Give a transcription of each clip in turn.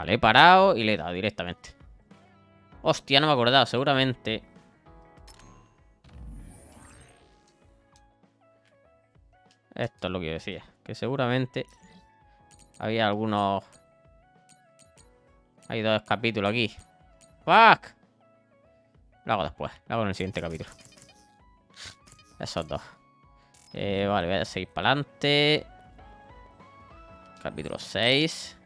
Vale, he parado y le he dado directamente. Hostia, no me he acordado, seguramente. Esto es lo que yo decía. Que seguramente había algunos... Hay dos capítulos aquí. ¡Fuck! Lo hago después. Lo hago en el siguiente capítulo. Esos dos. Vale, voy a seguir para adelante. Capítulo 6.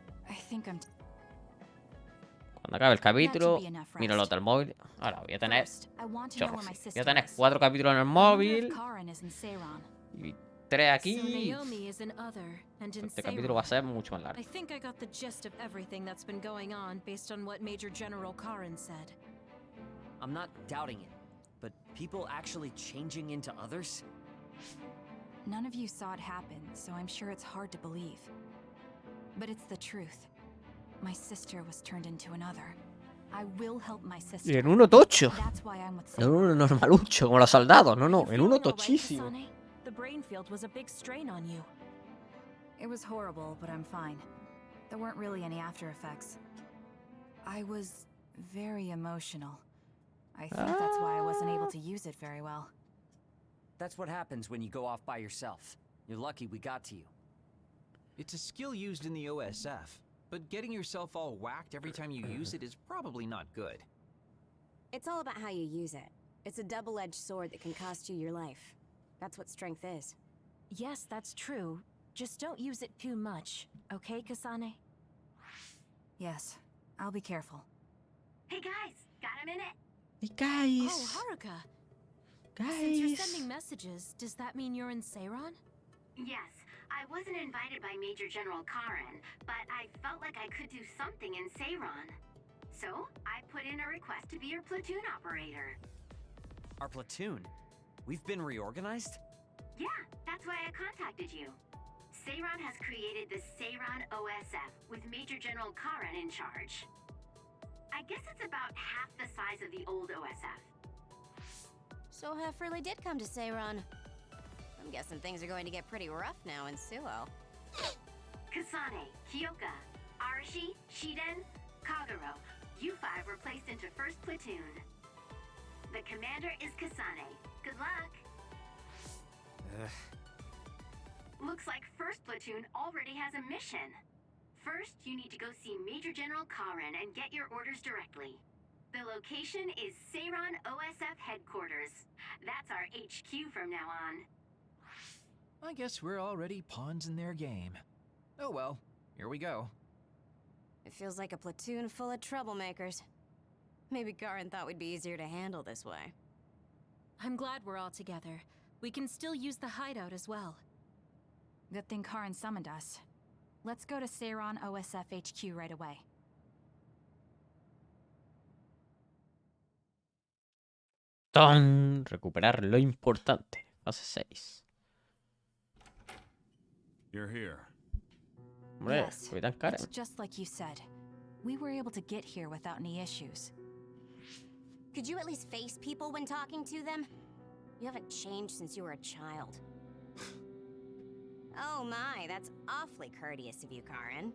Cuando acabe el capítulo, miro el otro móvil. Ahora voy a tener... Chorros. Voy a tener 4 capítulos en el móvil. Y 3 aquí. Este capítulo va a ser mucho más largo. I think I got the gist of everything that's been going on based on what Major General Karin said. I'm not doubting it, but people actually changing into others? None of you saw it happen, so I'm sure it's hard to believe. But it's the truth. My sister was turned into another. I will help my sister. Y en uno tocho. That's why I'm with En uno normalucho, como los soldados. No, no, en uno tochísimo. The brain field was a big strain on you. It was horrible, but I'm fine. There weren't really any after effects. I was very emotional. I think that's why I wasn't able to use it very well. That's what happens when you go off by yourself. You're lucky we got to you. It's a skill used in the OSF, but getting yourself all whacked every time you use it is probably not good. It's all about how you use it. It's a double-edged sword that can cost you your life. That's what strength is. Yes, that's true. Just don't use it too much, okay, Kasane? Yes, I'll be careful. Hey guys, got a minute? Hey guys. Oh, Haruka. Since you're sending Guys. messages, does that mean you're in Seiron? Yes, I wasn't invited by Major General Karin, but I felt like I could do something in Seiron. So, I put in a request to be your platoon operator. Our platoon? We've been reorganized? Yeah, that's why I contacted you. Seiron has created the Seiron OSF with Major General Karin in charge. I guess it's about half the size of the old OSF. So Hef really did come to Seiron. I'm guessing things are going to get pretty rough now in Suo. Kasane, Kyoka, Arashi, Shiden, Kagero, you 5 were placed into 1st Platoon. The commander is Kasane. Good luck. Looks like 1st Platoon already has a mission. First, you need to go see Major General Karin and get your orders directly. The location is Seiron OSF headquarters. That's our HQ from now on. I guess we're already pawns in their game. Oh well, here we go. It feels like a platoon full of troublemakers. Maybe Karin thought we'd be easier to handle this way. I'm glad we're all together. We can still use the hideout as well. Good thing Karin summoned us. Let's go to Seiron OSF HQ right away. Ton. Recuperar lo importante. Fase 6. You're here. Hombre, Yes, fui tan cara. it's just like you said. We were able to get here without any issues. Could you at least face people when talking to them? You haven't changed since you were a child. Oh my, that's awfully courteous of you, Karin.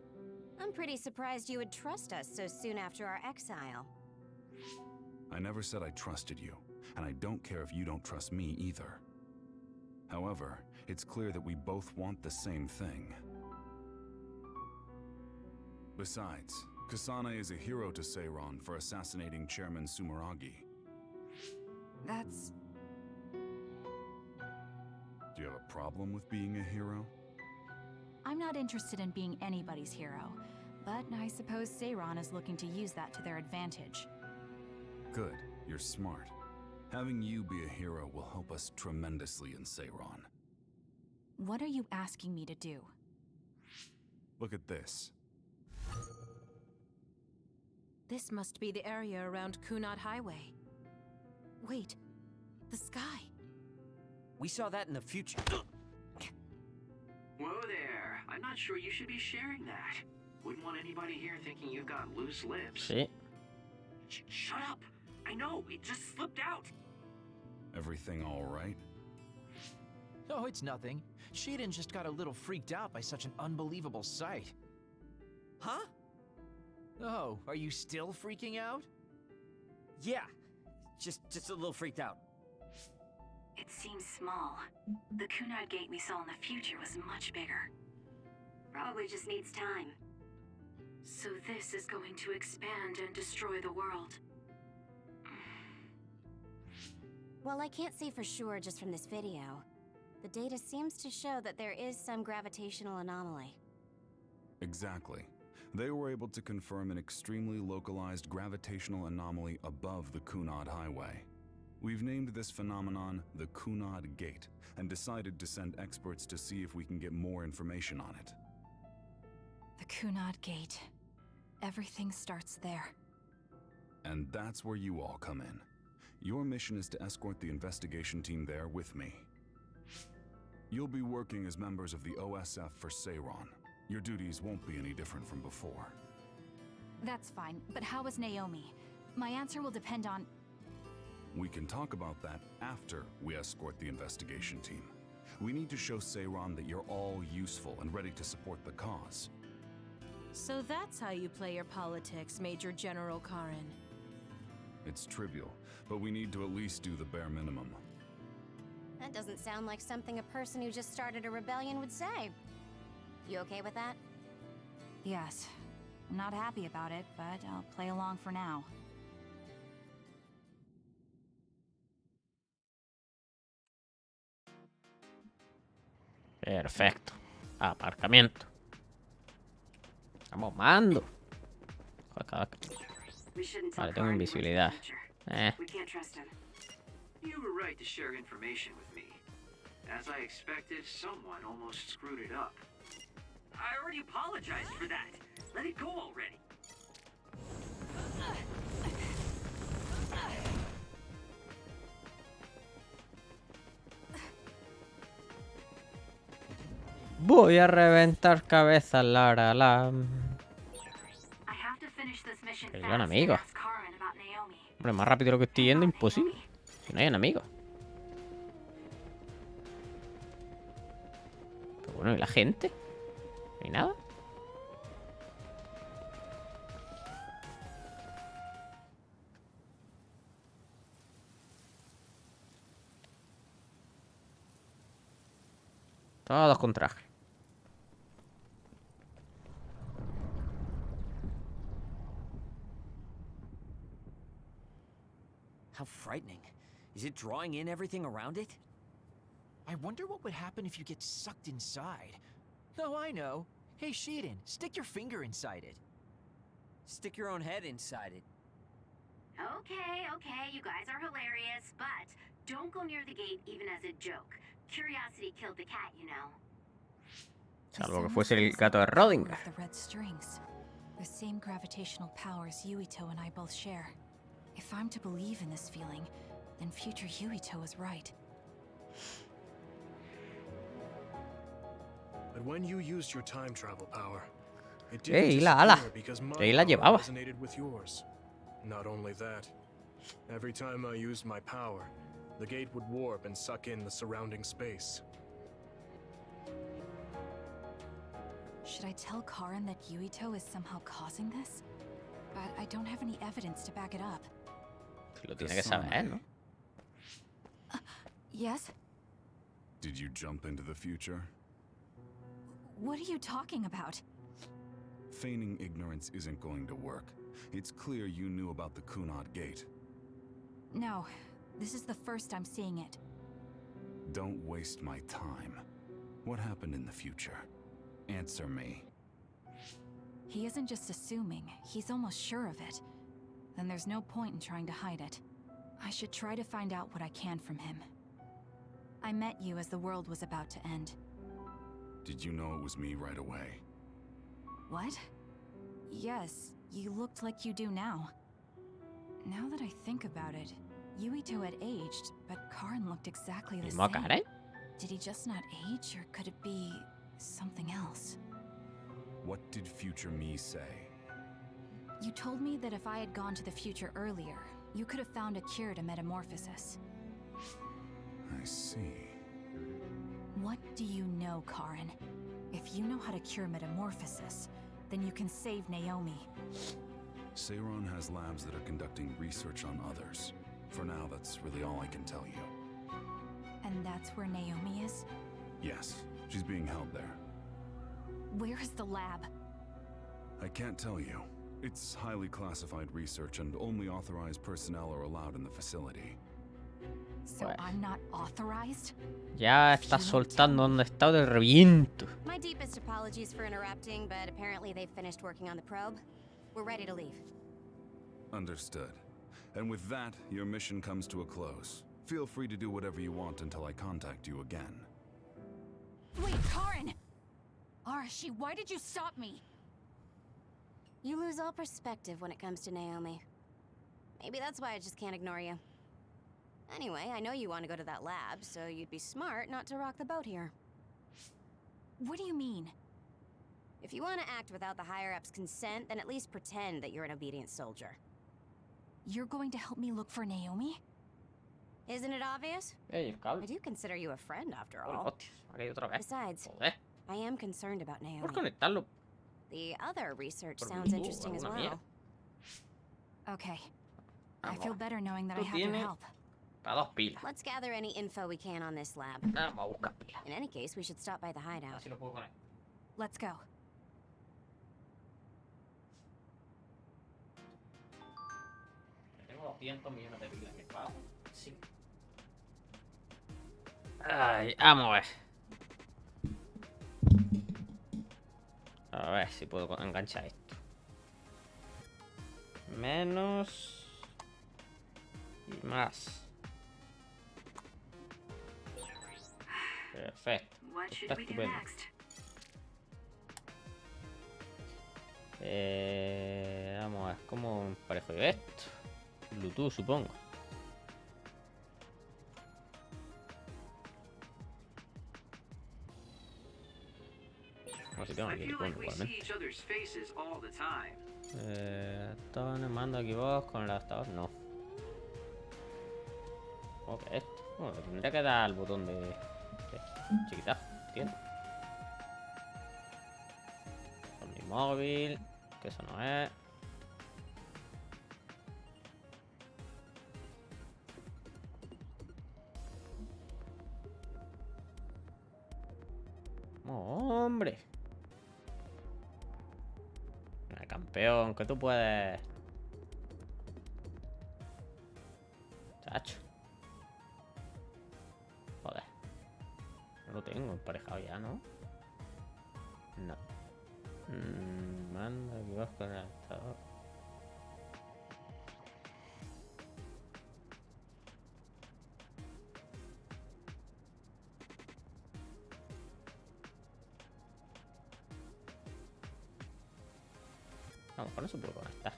I'm pretty surprised you would trust us so soon after our exile. I never said I trusted you, and I don't care if you don't trust me either. However, it's clear that we both want the same thing. Besides, Kasane is a hero to Seiron for assassinating Chairman Sumeragi. That's... Do you have a problem with being a hero? I'm not interested in being anybody's hero, but I suppose Seiron is looking to use that to their advantage. Good, you're smart. Having you be a hero will help us tremendously in Seiron. What are you asking me to do? Look at this. This must be the area around Kunad Highway. Wait, the sky. We saw that in the future. Whoa there. I'm not sure you should be sharing that. Wouldn't want anybody here thinking you've got loose lips. Sí. Shut up! I know, it just slipped out! Everything all right? Oh, it's nothing. Shiden just got a little freaked out by such an unbelievable sight. Huh? Oh, are you still freaking out? Yeah, just a little freaked out. It seems small. The Kunad gate we saw in the future was much bigger. Probably just needs time. So this is going to expand and destroy the world. Well, I can't say for sure just from this video. The data seems to show that there is some gravitational anomaly. Exactly. They were able to confirm an extremely localized gravitational anomaly above the Kunad Highway. We've named this phenomenon the Kunad Gate and decided to send experts to see if we can get more information on it. The Kunad Gate. Everything starts there. And that's where you all come in. Your mission is to escort the investigation team there with me. You'll be working as members of the OSF for Seiron. Your duties won't be any different from before. That's fine, but how is Naomi? My answer will depend on... We can talk about that after we escort the investigation team. We need to show Seiron that you're all useful and ready to support the cause. So that's how you play your politics, Major General Karen. It's trivial, but we need to at least do the bare minimum. That doesn't sound like something a person who just started a rebellion would say. You okay with that? Yes. I'm not happy about it, but I'll play along for now. Perfecto. Aparcamiento. Vamos, mando. Joder, We shouldn't tell Vale, tengo Karen invisibilidad. much in the future. We can't trust him. You were right to share information with me. As I expected, someone almost screwed it up. I already apologized for that. Let it go already. Voy a reventar cabezas, Lara. I have to finish this mission El fast gran and amigo. ask Karen about Naomi. Hombre, más rápido de lo que estoy yendo, imposible. Que no hayan amigos. Pero bueno, ¿y la gente? ¿No hay nada? Todos con traje. How frightening. Is it drawing in everything around it? I wonder what would happen if you get sucked inside. Oh, I know. Hey, Shiden, stick your finger inside it. Stick your own head inside it. Okay, you guys are hilarious, but don't go near the gate even as a joke. Curiosity killed the cat, you know. Salvo que fuese el gato de Rodinger. The red strings. The same gravitational powers Yuito and I both share. If I'm to believe in this feeling, then future Yuito is right. But when you used your time travel power, it Ey, didn't la ala. disappear because my Ahí la power llevaba. resonated with yours. Not only that, every time I used my power, the gate would warp and suck in the surrounding space. Should I tell Karen that Yuito is somehow causing this? But I don't have any evidence to back it up. Lo tiene que saber, ¿no? Yes? Did you jump into the future? What are you talking about? Feigning ignorance isn't going to work. It's clear you knew about the Kunad Gate. No, this is the first I'm seeing it. Don't waste my time. What happened in the future? Answer me. He isn't just assuming, he's almost sure of it. Then there's no point in trying to hide it. I should try to find out what I can from him. I met you as the world was about to end. Did you know it was me right away? What? Yes, you looked like you do now. Now that I think about it, Yuito had aged, but Karen looked exactly the Mismo same. Karen. Did he just not age, or could it be something else? What did future me say? You told me that if I had gone to the future earlier, you could have found a cure to metamorphosis. I see. What do you know, Karen? If you know how to cure metamorphosis, then you can save Naomi. Seiron has labs that are conducting research on others. For now, that's really all I can tell you. And that's where Naomi is? Yes, she's being held there. Where is the lab? I can't tell you. It's highly classified research and only authorized personnel are allowed in the facility. So Pues. I'm not authorized? Ya estás soltando donde está de reviento. My deepest apologies for interrupting, but apparently they've finished working on the probe. We're ready to leave. Understood. And with that, your mission comes to a close. Feel free to do whatever you want until I contact you again. Wait, Karen! Arashi, why did you stop me? You lose all perspective when it comes to Naomi. Maybe that's why I just can't ignore you. Anyway, I know you want to go to that lab, so you'd be smart not to rock the boat here. What do you mean? If you want to act without the higher-ups' consent, then at least pretend that you're an obedient soldier. You're going to help me look for Naomi? Isn't it obvious? Ey, I cable. do consider you a friend, after Oh, all. hostias, aquí hay otra vez. Besides, Joder, I am concerned about por Naomi. conectarlo. The other research Por sounds Bluetooth, interesting as alguna well. mierda. Okay. I Vamos, feel better knowing that I Tú have your tienes- help. para 2 pilas. Let's gather any info we can on this lab. Vamos a buscar pilas. In any case, we should stop by the hideout. Así lo puedo poner. Let's go. Tengo 200 millones de pilas que pago. Sí. Ay, vamos a ver. A ver si puedo enganchar esto. Menos. Y más. Perfecto. What should Está we do estupendo. next? Vamos a ver cómo emparejo yo esto. Bluetooth, supongo. No sé si tengo I aquí el feel like icono we igualmente. see each other's faces all the time. Adaptador, mando aquí vos con el adaptador, no. ¿Cómo que esto? Bueno, le tendría que dar al botón de chiquitazo, entiendo. Con mi móvil, que eso no es. Oh, hombre. Campeón, que tú puedes. Chacho. Joder. No lo tengo emparejado ya, ¿no? No. Manda que vas con el adaptador. Vamos, con eso puedo conectar.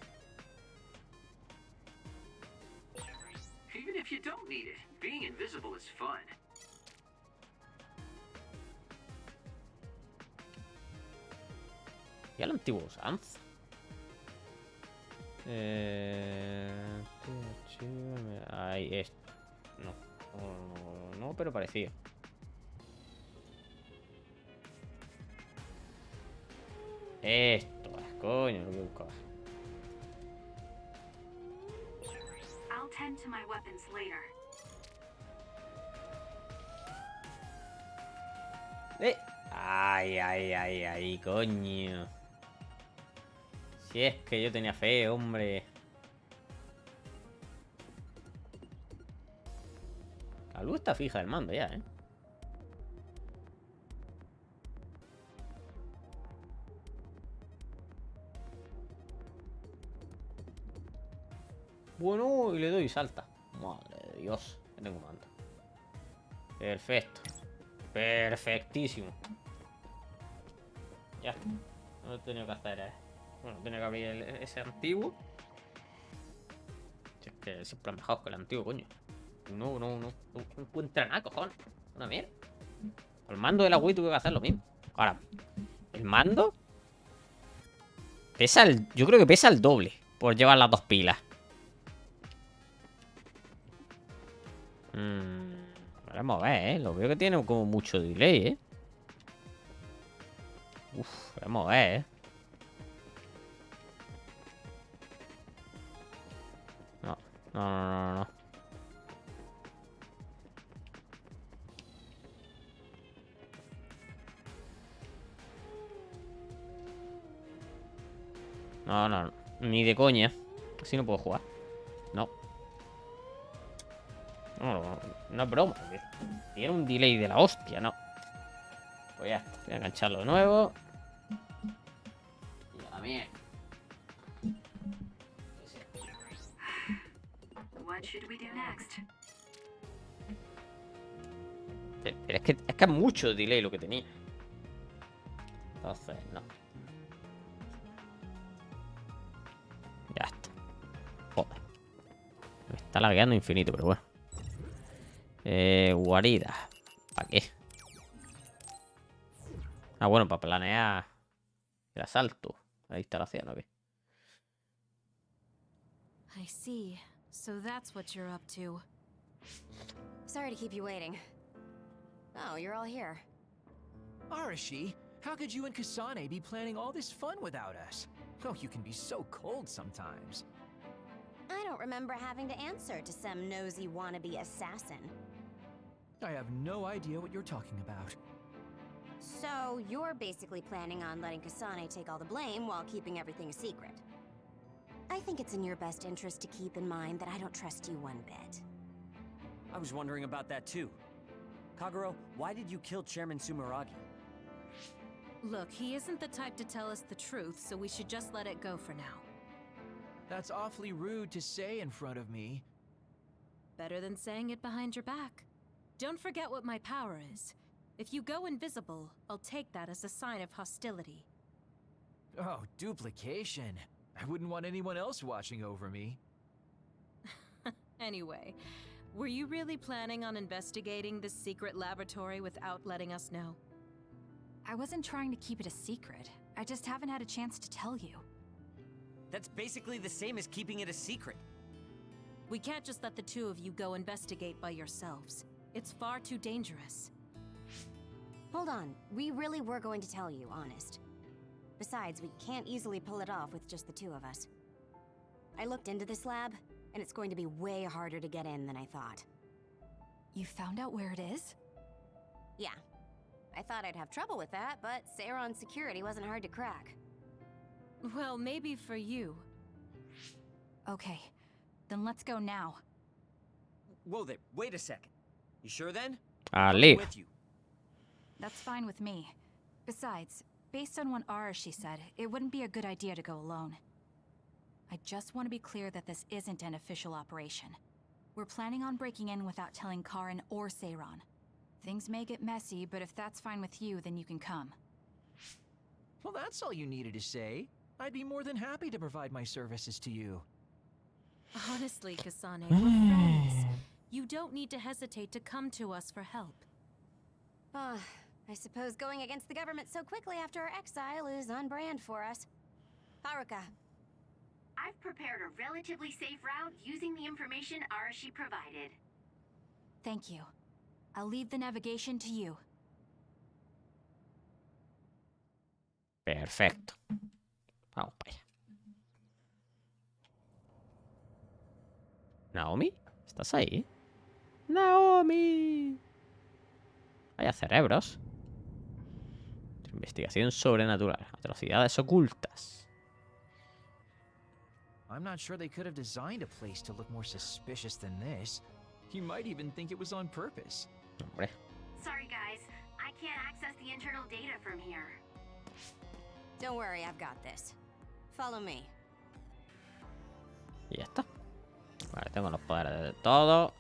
Even if you don't need it, being invisible is fun. Y al antiguo usanza. Ahí es. No. No, pero parecido. Esto es, coño, lo que buscaba. I'll tend to my weapons later. Ay, coño. Si es que yo tenía fe, hombre. La luz está fija del mando ya, ¿eh? Bueno, y le doy y salta. Madre de Dios, que tengo mando. Perfecto. Perfectísimo. Ya está. No he tenido que hacer. Bueno, he tenido que abrir ese antiguo. Si es que siempre es mejor que el antiguo, coño. No encuentra nada, cojones. Una mierda. El mando de la Wii tuve que hacer lo mismo. Ahora, el mando pesa yo creo que pesa el doble por llevar las 2 pilas. Vamos a ver, lo veo que tiene como mucho delay, vamos a ver, No, no, no, no. No, no, ni de coña. Así no puedo jugar. No. No, no, no es broma. Tiene un delay de la hostia, no. Pues ya está. Voy a engancharlo de nuevo. Y a la mierda. What should we do next? Pero es que es mucho delay lo que tenía. Entonces, no. Ya está. Joder. Me está lagueando infinito, pero bueno. Guarida. ¿Para qué? Ah, bueno, para planear el asalto. La instalación, ¿o qué? I see. So that's what you're up to. Sorry to keep you waiting. Oh, you're all here. Arashi, how could you and Kasane be planning all this fun without us? Oh, you can be so cold sometimes. I don't remember having to answer to some nosy wannabe assassin. I have no idea what you're talking about. So, you're basically planning on letting Kasane take all the blame while keeping everything a secret. I think it's in your best interest to keep in mind that I don't trust you one bit. I was wondering about that too. Kagero, why did you kill Chairman Sumeragi? Look, he isn't the type to tell us the truth, so we should just let it go for now. That's awfully rude to say in front of me. Better than saying it behind your back. Don't forget what my power is. If you go invisible, I'll take that as a sign of hostility. Oh, duplication. I wouldn't want anyone else watching over me. Anyway, were you really planning on investigating this secret laboratory without letting us know? I wasn't trying to keep it a secret. I just haven't had a chance to tell you. That's basically the same as keeping it a secret. We can't just let the two of you go investigate by yourselves. It's far too dangerous. Hold on, we really were going to tell you, honest. Besides, we can't easily pull it off with just the two of us. I looked into this lab, and it's going to be way harder to get in than I thought. You found out where it is? Yeah. I thought I'd have trouble with that, but Seiron's security wasn't hard to crack. Well, maybe for you. Okay, then let's go now. Whoa there, wait a second. You sure then? Ali. With you. That's fine with me. Besides, based on what Arashi said, it wouldn't be a good idea to go alone. I just want to be clear that this isn't an official operation. We're planning on breaking in without telling Karin or Seiron. Things may get messy, but if that's fine with you, then you can come. Well, that's all you needed to say. I'd be more than happy to provide my services to you. Honestly, Kasane, we're friends. You don't need to hesitate to come to us for help. I suppose going against the government so quickly after our exile is on brand for us. Haruka. I've prepared a relatively safe route using the information Arashi provided. Thank you. I'll leave the navigation to you. Perfecto. Vamos para allá. ¿Naomi? ¿Estás ahí? ¡Naomi! Vaya cerebros. Investigación sobrenatural. Atrocidades ocultas. I'm not sure they could have designed a place to look more suspicious than this. You might even think it was on purpose. Hombre. Sorry guys, I can't access the internal data from here. Don't worry, I've got this. Follow me. Y ya está. Vale, tengo los poderes de todo.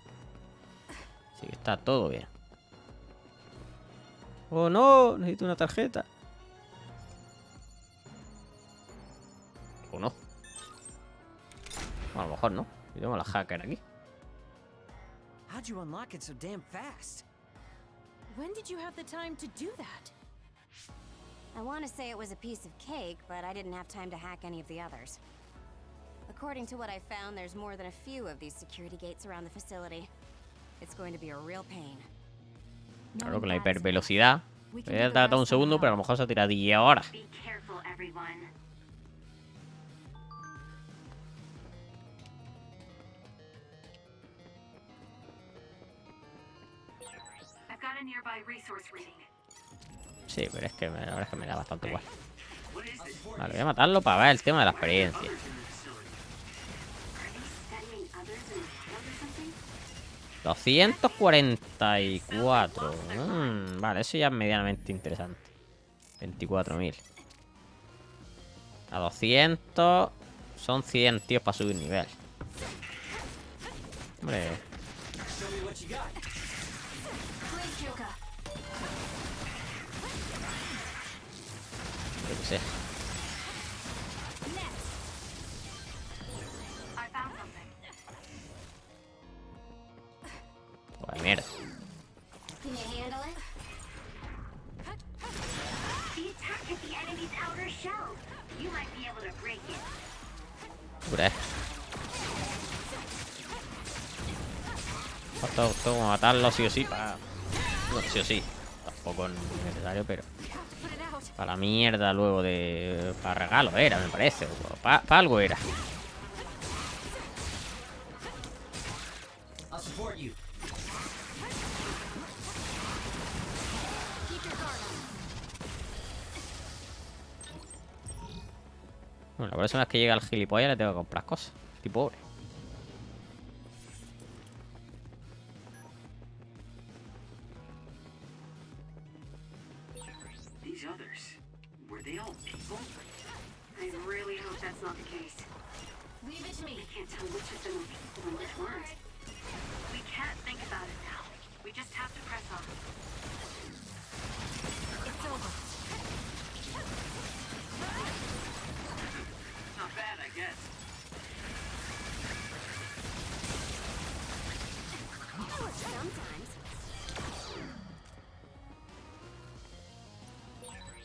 Así que está todo bien. ¡Oh, no! Necesito una tarjeta. ¿O no? A lo mejor no. Yo tengo la hacker aquí. How'd you unlock it so damn fast? When did you have the time to do that? I want to say it was a piece of cake, but I didn't have time to hack any of the others. According to what I found, there's more than a few of these security gates around the facility. It's going to be a real pain. Claro, con la hipervelocidad. Voy a tardar un segundo, pero a lo mejor se tira 10 horas. Be careful, everyone. a nearby resource reading. Sí, pero es que la verdad es que me da bastante igual. What is this? Vale, voy a matarlo para ver el tema de la experiencia. Others in the facility. Are they studying others in the wild or something? 244. Vale, eso ya es medianamente interesante. 24.000. A 200 son 100 tíos para subir nivel. Hombre. Yo qué sé. I found something. Pues mierda. Can you handle it? The attack hit the enemy's outer shell. You might be able to break it. Pura. Tengo que matarlo sí o sí para... Bueno, sí o sí. Tampoco es necesario, pero... Para la mierda luego de... Para regalo era, me parece. Para algo era. I'll support you. Bueno, la próxima vez que llega el gilipollas le tengo que comprar cosas. Estoy pobre. These others, were they all people? I really hope that's not the case. Leave it to me. I can't tell which of them are people and which weren't. We can't think about it now. We just have to press on. It's over. Not bad, I guess. Sometimes.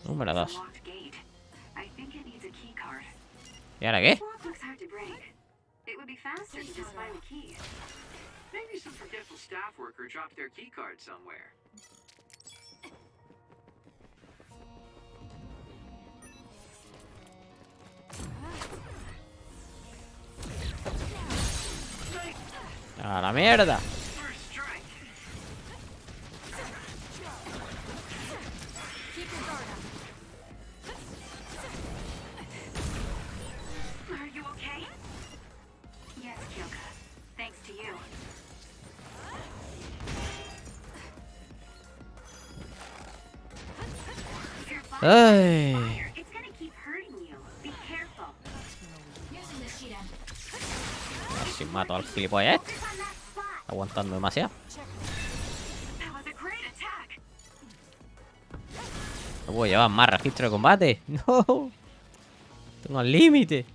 Número 2. Locked gate. I think it needs a key card. ¿Y ahora qué? Lock looks hard to break. It would be faster to just find the key. Maybe some forgetful staff worker dropped their keycard somewhere. ¡A la mierda! First strike. Keep your guard up. Are you okay? Yes, Kyoka. Thanks to you. If you're ¡Ay! fire, it's gonna keep hurting you. Be careful. Using the sheet end. A ver si mato al gilipollas este. Focus on that spot. Aguantando demasiado. That was a great attack. No puedo llevar más registro de combate. No. Tengo el límite.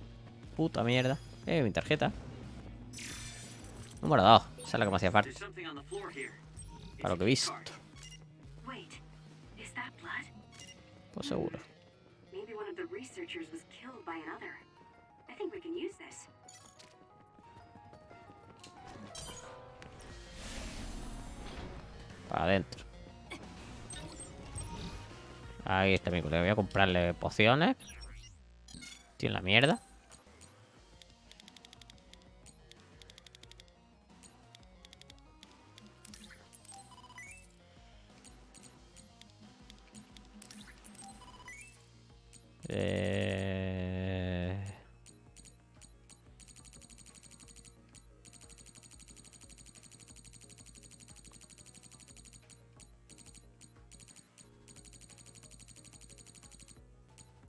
Puta mierda. Mi tarjeta. Número 2. Esa es la que me hacía falta. There's something on the floor here. Para lo que he visto. Wait, is that blood? Pues seguro. Maybe one of the researchers was killed by another. I think we can use this. Para adentro. Ahí está mi colega. Voy a comprarle pociones. Estoy en la mierda.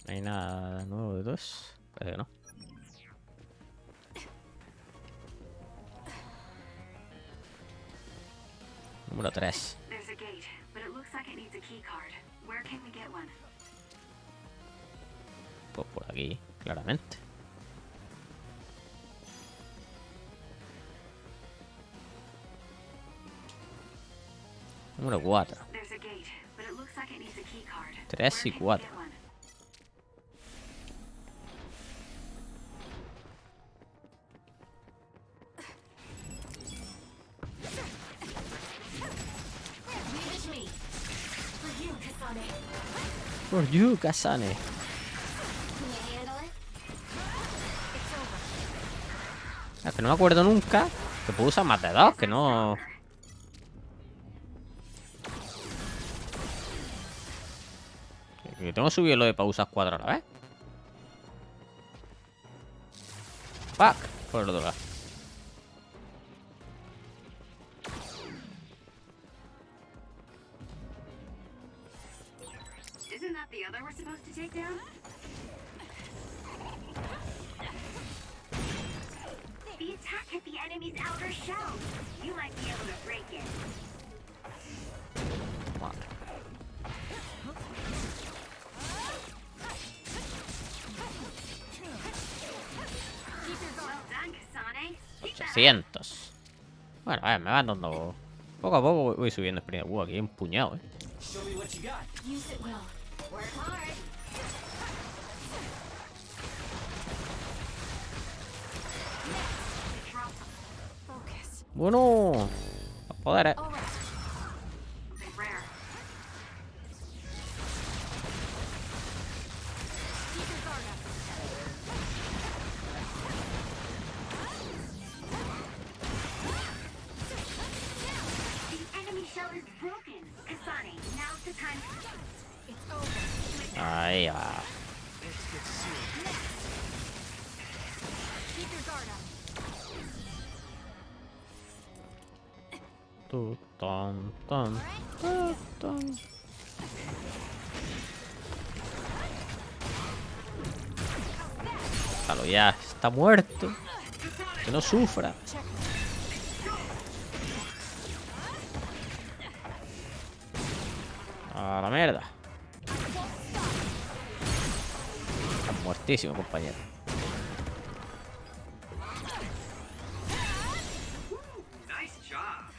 No hay nada nuevo de dos. Parece que no. Número 3. There's a gate, but it looks like it needs a key card. Where can we get one? Pues por aquí, claramente. Número 4. There's a gate, but it looks like it needs a key card. 3 Where y can we 4. get one? Leave it to me. For you, Kasane. For you, Kasane. Can you handle it? It's over. Es que no me acuerdo nunca que puedo usar más de 2, que no... Yo tengo subido lo de pausas 4 a la vez. Fuck. Por el otro lado. Isn't that the other we're supposed to take down? The attack hit the enemy's outer shell. You might be able to break it. Madre. Well done, Kasane. Keep that up. 800. Bueno, a ver, me van dando... Poco a poco voy subiendo experiencia. Aquí hay un puñado, Show me what you got. Use it well. Work hard. Focus. Bueno. Los poderes. All right. Something rare. Keep your guard up. The enemy shell is broken. Kasane, now's the time. It's over. Ahí va. Let's get serious. Keep your guard up. Tu, ton, ton, tu, ton. Déjalo ya, está muerto. Que no sufra. A la mierda. Está muertísimo, compañero. Nice job.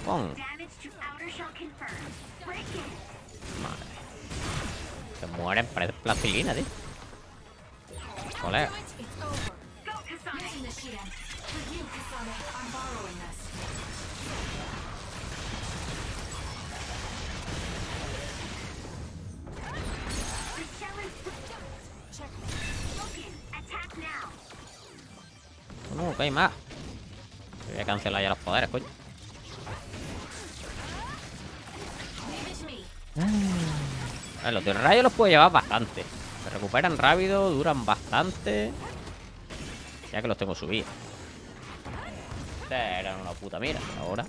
Pon. Damage to outer shell confirmed. Break it. Madre. Se mueren, parece plastilina, tío. Colega. It's over. Go, Kasane. Using the Shiren. For you, Kasane, I'm borrowing this. The shell is Check. broken. Attack now. No, que hay más. Voy a cancelar ya los poderes, coño. Leave it to me. A ver, los de rayo los puedo llevar bastante. Se recuperan rápido, duran bastante. Ya que los tengo subidos. Eran una puta mira ahora.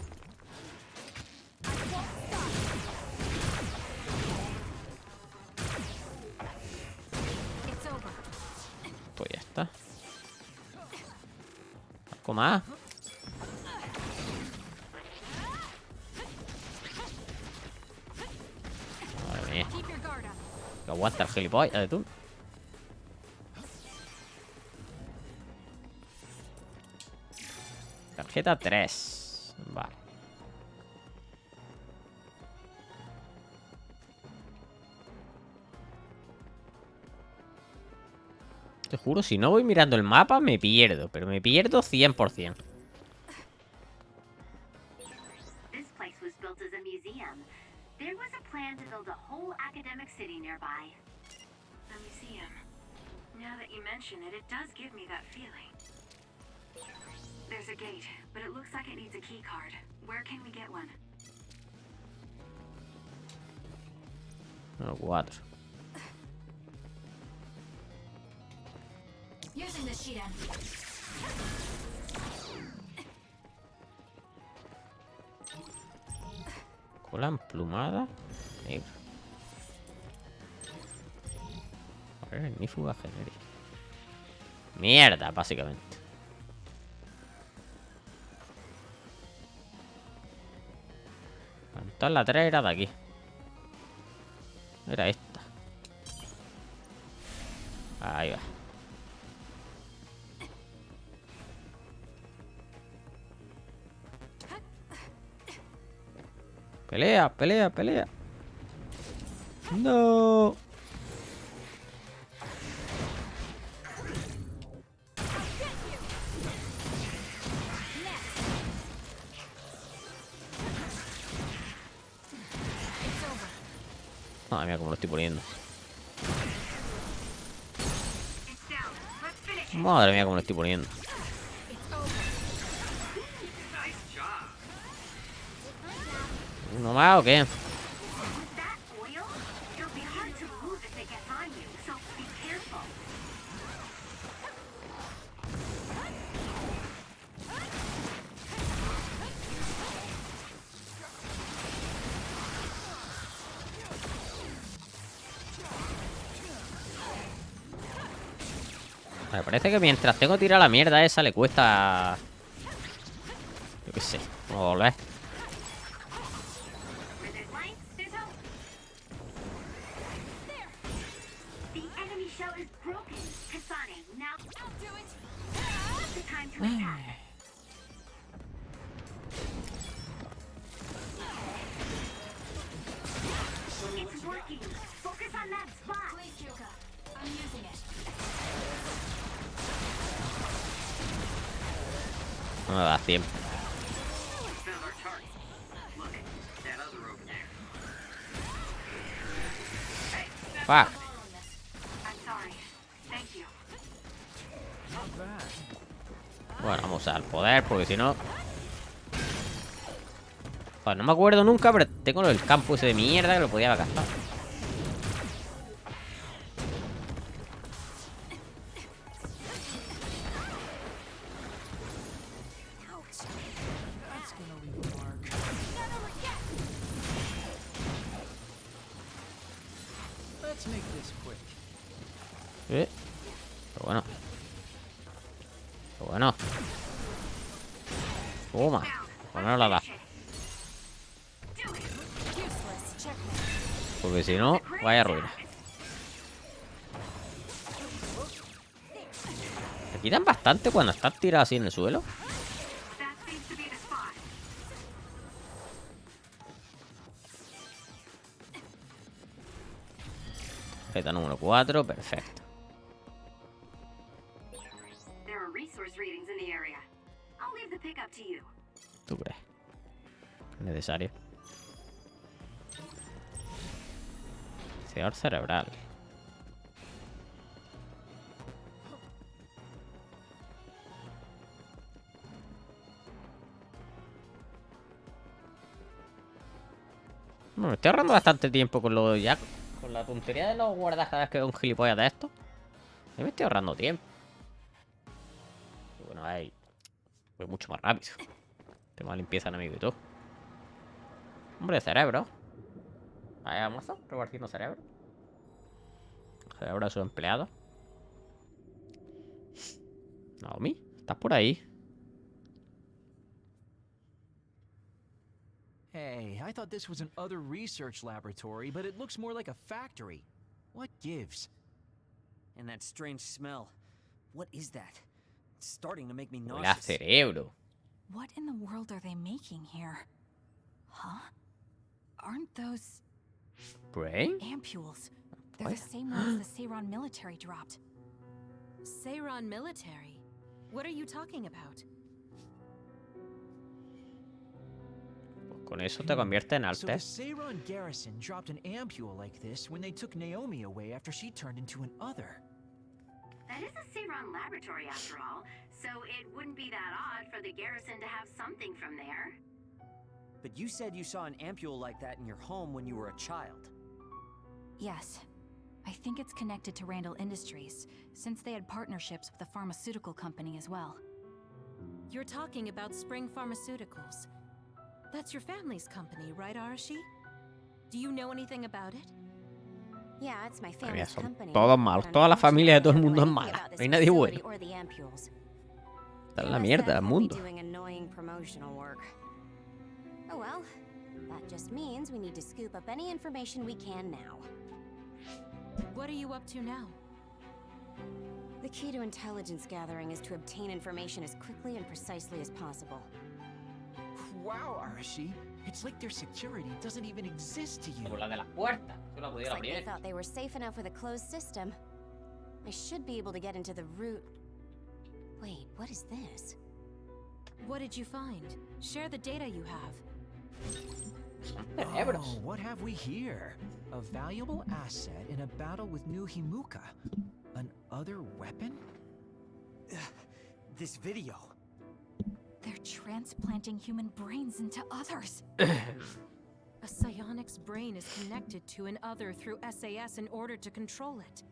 It's over. Pues ya está. Algo más. Madre mía. Keep your guard up. Que aguanta el gilipollas de tú. Tarjeta 3. Vale. Te juro, si no voy mirando el mapa me pierdo. Pero me pierdo 100%. This place was built as a museum. There was a plan to build a whole academic city nearby. A museum. Now that you mention it, it does give me that feeling. There's a gate, but it looks like it needs a key card. Where can we get one? No, 4. Using the Shiren. Cola emplumada. Negra. A ver, ignífuga genérica. Mierda, básicamente. Entonces la 3 era de aquí. Era esta. Ahí va. Pelea, pelea, pelea. No. Madre mía, cómo lo estoy poniendo. It's down. Let's finish it. Madre mía, cómo lo estoy poniendo. Nice job. ¿Uno más o qué? With that oil, it'll be hard to move if it gets on you, so be careful. Me parece que mientras tengo tirada la mierda esa le cuesta... Yo qué sé, no volver. Where there's light, there's hope. There. The enemy shell is broken. Kasane, now I'll do it. Now's the time to attack. It's working. Focus on that spot. Please, Yuka. I'm using it. No me da tiempo. Found our target. Look, that other over there. Fuck. I'm sorry. Thank you. Not bad. Bueno, vamos al poder, porque si no... Joder, no me acuerdo nunca, pero tengo el campo ese de mierda que lo podía haber gastado. That's gonna leave a mark. Let's make this quick. Pero bueno. Pero bueno. Toma. Pues no la da. Porque si no, vaya ruina. Te quitan bastante cuando estás tirado así en el suelo. That seems to be the spot. Beta número 4, perfecto. There are resource readings in the area. I'll leave the pickup to you. ¿Tú crees? Necesario. Señor cerebral. Bueno, me estoy ahorrando bastante tiempo con lo ya. Con la tontería de los guardas cada vez que veo un gilipollas de esto. Yo me estoy ahorrando tiempo. Y bueno, ahí. Voy mucho más rápido. Tema limpieza enemigo y todo. Hombre, cerebro. Vaya mozo, repartiendo cerebro. Cerebro de su empleado. Naomi, ¿estás por ahí? Hey, I thought this was an other research laboratory, but it looks more like a factory. What gives? And that strange smell. What is that? It's starting to make me Huele a nauseous. cerebro. What in the world are they making here? Huh? Aren't those ¿Brain? ampules? They're What? the same ones the Seiron military dropped. Seiron military? What are you talking about? Pues con eso te convierte en So the Alter. Seiron garrison dropped an ampule like this when they took Naomi away after she turned into an other. That is a Seiron laboratory after all, so it wouldn't be that odd for the garrison to have something from there. But you said you saw an ampule like that in your home when you were a child. Yes. I think it's connected to Randall Industries, since they had partnerships with a pharmaceutical company as well. You're talking about Spring Pharmaceuticals. That's your family's company, right, Arashi? Do you know anything about it? Yeah, it's my Mira, family's son company. todos malos. but Toda la familia de todo el unfortunately, mundo I es don't know mala. anything No hay about nadie this bueno. facility or the ampules. Está en They la must mierda have del me mundo. doing annoying promotional work. Oh well, that just means we need to scoop up any information we can now. What are you up to now? The key to intelligence gathering is to obtain information as quickly and precisely as possible. Wow, Arashi. It's like their security doesn't even exist to you. Como la de las puertas. Yo la Looks pudiera like they abrir. thought they were safe enough with a closed system. I should be able to get into the root. Wait, what is this? What did you find? Share the data you have. Cerebros. Oh, what have we here? A valuable asset in a battle with New Himuka. An other weapon? This video. They're transplanting human brains into others. A psionic's brain is connected to an other through SAS in order to control it.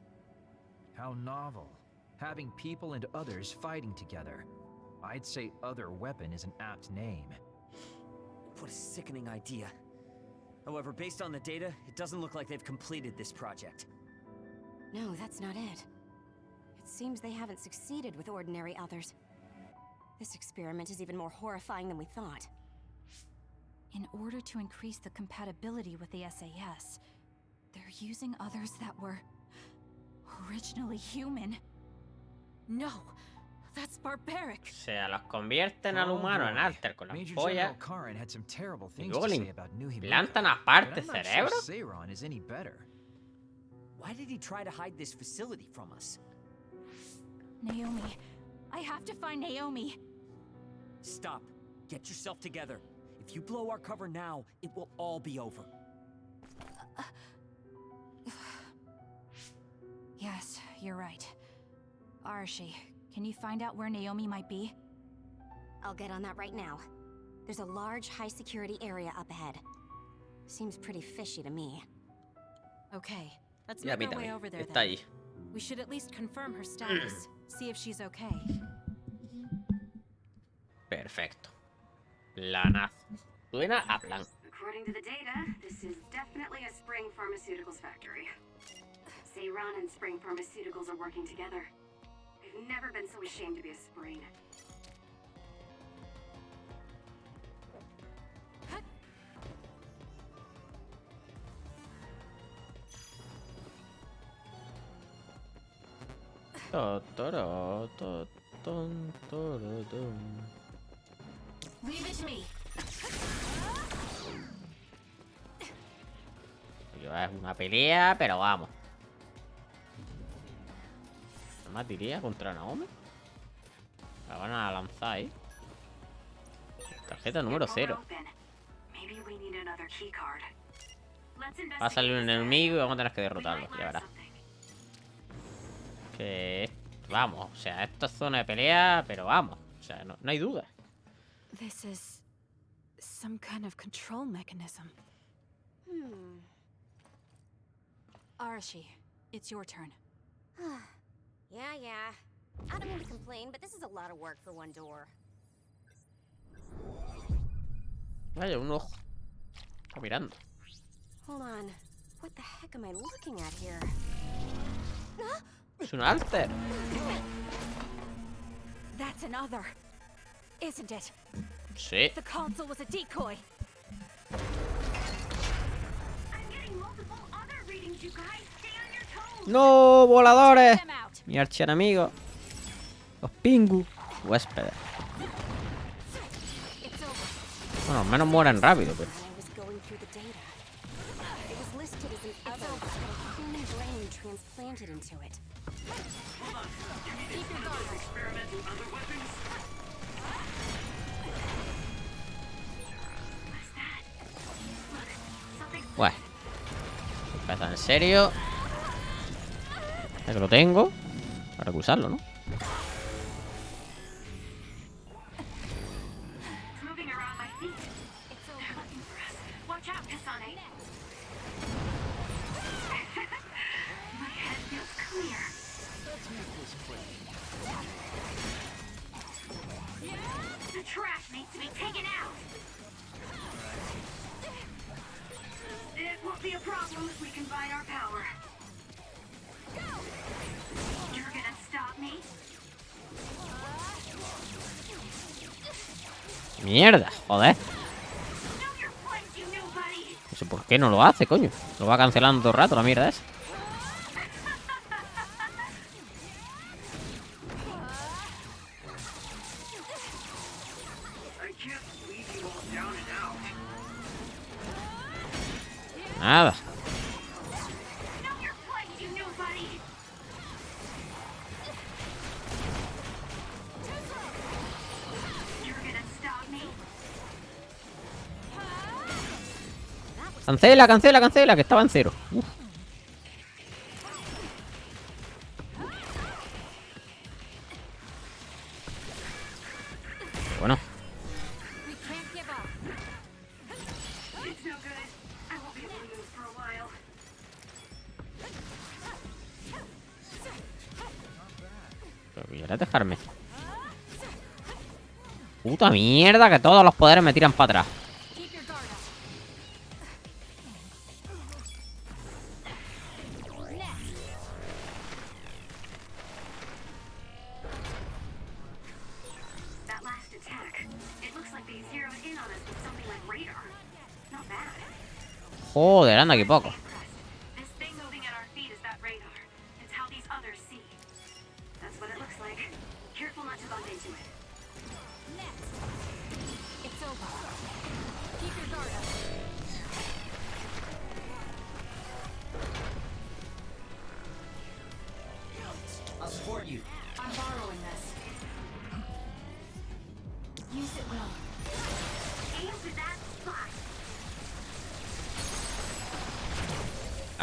How novel. Having people and others fighting together. I'd say other weapon is an apt name. What a sickening idea. However, based on the data, it doesn't look like they've completed this project. No, that's not it. It seems they haven't succeeded with ordinary others. This experiment is even more horrifying than we thought. In order to increase the compatibility with the SAS, they're using others that were originally human. No, that's barbaric. O sea, los convierten al humano en alter con las Major pollas. General Karen had some terrible Y things luego to le say about New implantan Himiko, aparte but I'm not cerebro. sure Seiron is any better. Why did he try to hide this facility from us? Naomi. I have to find Naomi. Stop. Get yourself together. If you blow our cover now, it will all be over. Yes, you're right. Arashi, can you find out where Naomi might be? I'll get on that right now. There's a large, high-security area up ahead. Seems pretty fishy to me. Okay, let's Y a make mí our way también. over there Está then. ahí. We should at least confirm her status, see if she's okay. Perfecto. Planazo. Suena a plan. According to the data, this is definitely a Spring Pharmaceuticals factory. Seiron and Spring Pharmaceuticals are working together. I've never been so ashamed to be a Spring. Leave it to me. Es una pelea, pero vamos. Nada más diría contra Naomi. La van a lanzar ahí. Tarjeta número 0. Maybe we need another key card. Let's Va a salir un investigate enemigo y vamos a tener que this. We derrotarlo, might ya learn verás. something. Que vamos, o sea, esto es zona de pelea, pero vamos. O sea, no hay duda. This is some kind of control mechanism. Arashi, it's your turn. Yeah. I don't mean to complain, but this is a lot of work for one door. Vaya, un ojo. Está mirando. Hold on. What the heck am I looking at here? Es un alter. That's another, isn't it? Sí. The console was a decoy. I'm getting multiple other readings, you guys. Stay on your toes. ¡No! ¡Voladores! Them out. Mi archienemigo. Los Pingu. Huéspedes. It's over. Bueno, al menos mueren rápido, pero. When I was going through the data, it was listed as an other with a human brain transplanted into it. Hold on. You need to use those experimental other weapons? What's that? Look, something. Bueno. Empieza en serio. Ya que lo tengo. Para que usarlo, ¿no? It's moving around my feet. They're looking for us. Watch out, Kasane. My head feels clear. The trash needs to be taken out. It won't be a problem if we combine our power. You're gonna stop me? Mierda, joder. Know your place, you nobody. No sé por qué no lo hace, coño. Lo va cancelando todo el rato la mierda esa. I can't leave you all down and out. Nada. Know your place, you nobody. You're gonna stop me? Cancela, cancela, cancela, que estaba en 0. Uf. Bueno, We can't give up. It's no good. ¿Quieres dejarme? Puta mierda, que todos los poderes me tiran para atrás. Joder, anda aquí poco.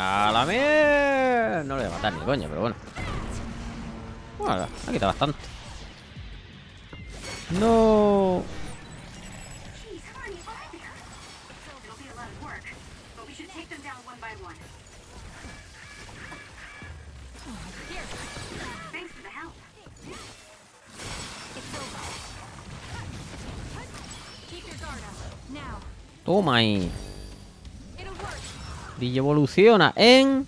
A la mierda. No le voy a matar ni coña, pero bueno. Bueno, ha quitado bastante. No. Toma ahí. Y evoluciona en...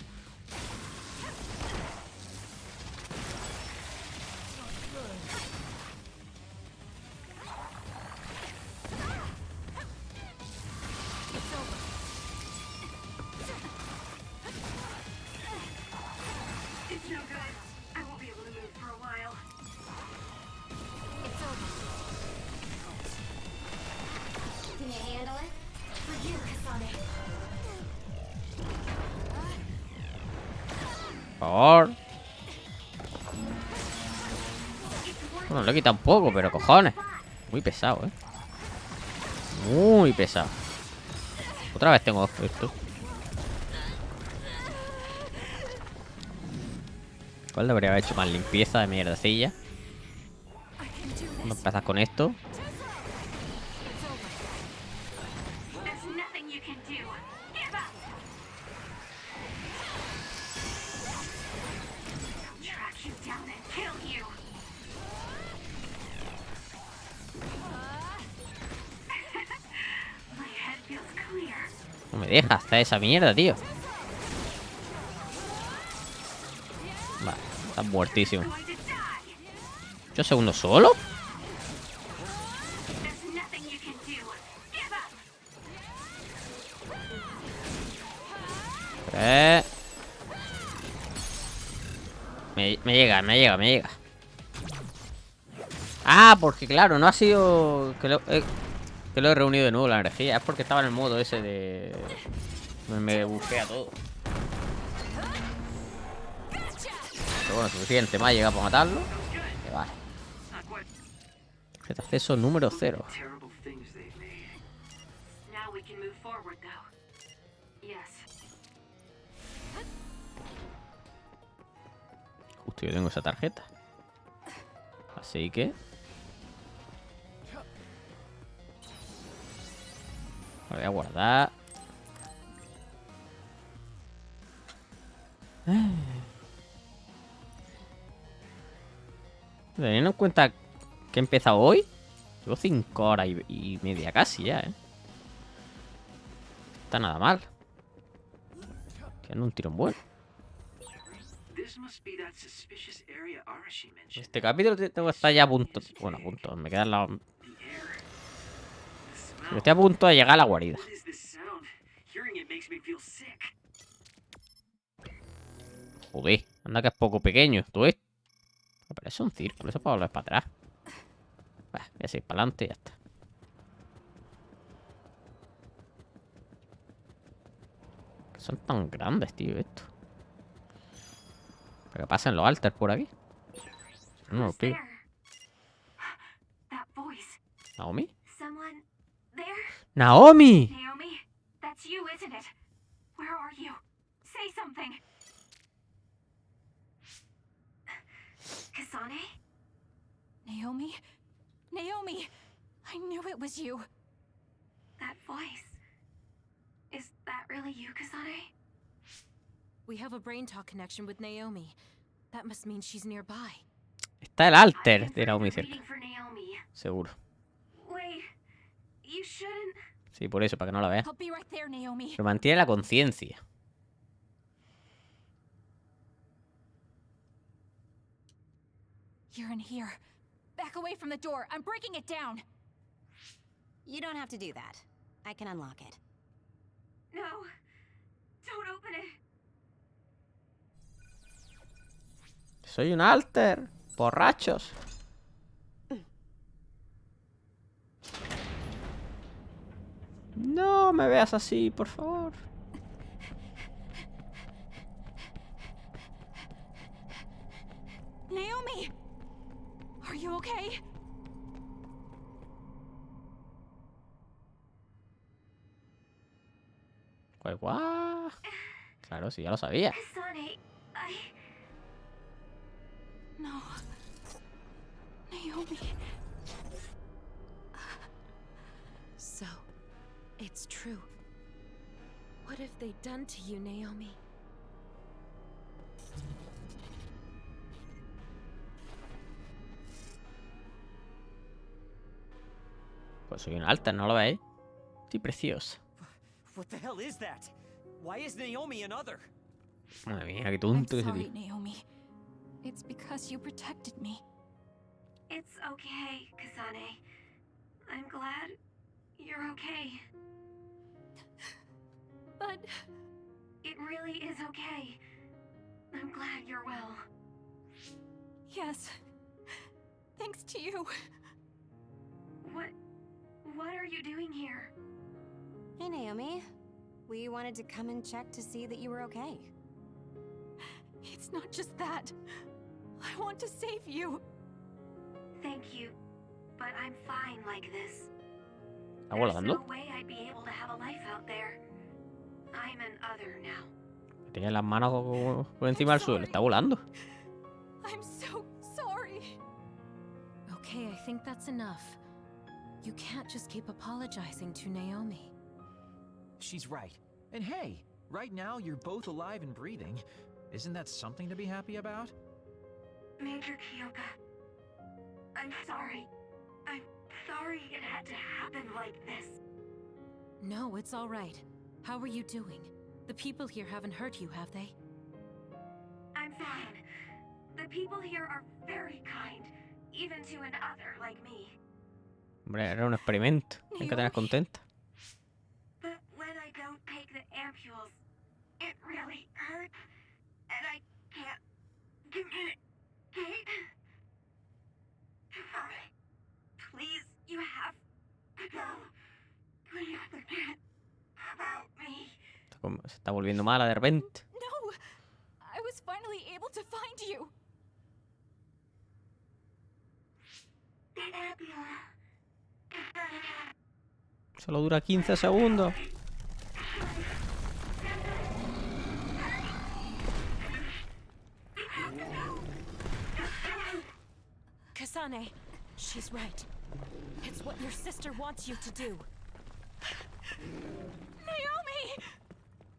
Por favor. Bueno, le he quitado un poco, pero cojones. Muy pesado, Muy pesado. Otra vez tengo esto. ¿Cuál debería haber hecho más limpieza de mierdecilla? Vamos a empezar con esto. No me deja hasta esa mierda, tío. Vale, está muertísimo. ¿8 segundos solo? Me llega. Ah, porque claro, no ha sido que lo he reunido de nuevo la energía. Es porque estaba en el modo ese de... Me bufea todo. Pero bueno, suficiente. Me ha llegado para matarlo. Que vale. Acceso número 0. Justo yo tengo esa tarjeta. Así que... lo voy a guardar. Teniendo en cuenta que he empezado hoy, llevo 5 horas y media casi ya, Está nada mal. Tiene un tirón bueno. Este capítulo tengo que estar ya a punto. Bueno, a punto. Me queda la... Estoy a punto de llegar a la guarida. Joder, anda que es poco pequeño. ¿Tú ves? Pero es un círculo, eso para volver para atrás. Voy a seguir para adelante y ya está. Que son tan grandes, tío, esto. ¿Pero qué pasa en los alters por aquí? No lo pillo. ¿Naomi? ¡Naomi! Naomi, that's you, isn't it? Where are you? Say something. Kasane? Naomi? Naomi! I knew it was you. That voice. Is that really you, Kasane? We have a brain talk connection with Naomi. That must mean she's nearby. Está el alter de Naomi cerca. reading for Naomi. Seguro. Wait, you shouldn't. Sí, por eso, para que no la vea. I'll be right there, Naomi. Pero mantiene la conciencia. You're in here. Back away from the door. I'm breaking it down. You don't have to do that. I can unlock it. No, don't open it. Soy un alter. Borrachos. No me veas así, por favor. Naomi! Are you okay? Pues guau. Claro, sí, ya lo sabía. Kasane, No. Naomi. So, it's true. What have they done to you, Naomi? Pues soy un alter, ¿no lo veis? Estoy preciosa. What the hell is that? Why is Naomi another? Madre mía, qué I'm tonto ese sorry, tío. Naomi. It's because you protected me. it's okay, Kasane. I'm glad you're okay. But It really is okay. I'm glad you're well. yes. Thanks to you. What are you doing here? Hey, Naomi. We wanted to come and check to see that you were okay. It's not just that. I want to save you. Thank you, but I'm fine like this. ¿Está There's volando? no way I'd be able to have a life out there. I'm an other now. Tiene las manos por encima del suelo. Está volando. I'm so sorry. Okay, I think that's enough. You can't just keep apologizing to Naomi. She's right. And hey, right now you're both alive and breathing. Isn't that something to be happy about? Major Kyoka, I'm sorry. I'm sorry it had to happen like this. No, it's all right. How are you doing? The people here haven't hurt you, have they? I'm fine. The people here are very kind, even to an other like me. Hombre, era un experimento. Hay que tener contenta. But when I don't take the ampules, it really hurts, and I can't communicate. Please, you have to go. Please forget about me. Se está volviendo mala de repente. No. I was finally able to find you. The ambulance. Solo dura 15 segundos. Kasane, she's right. It's what your sister wants you to do. Naomi!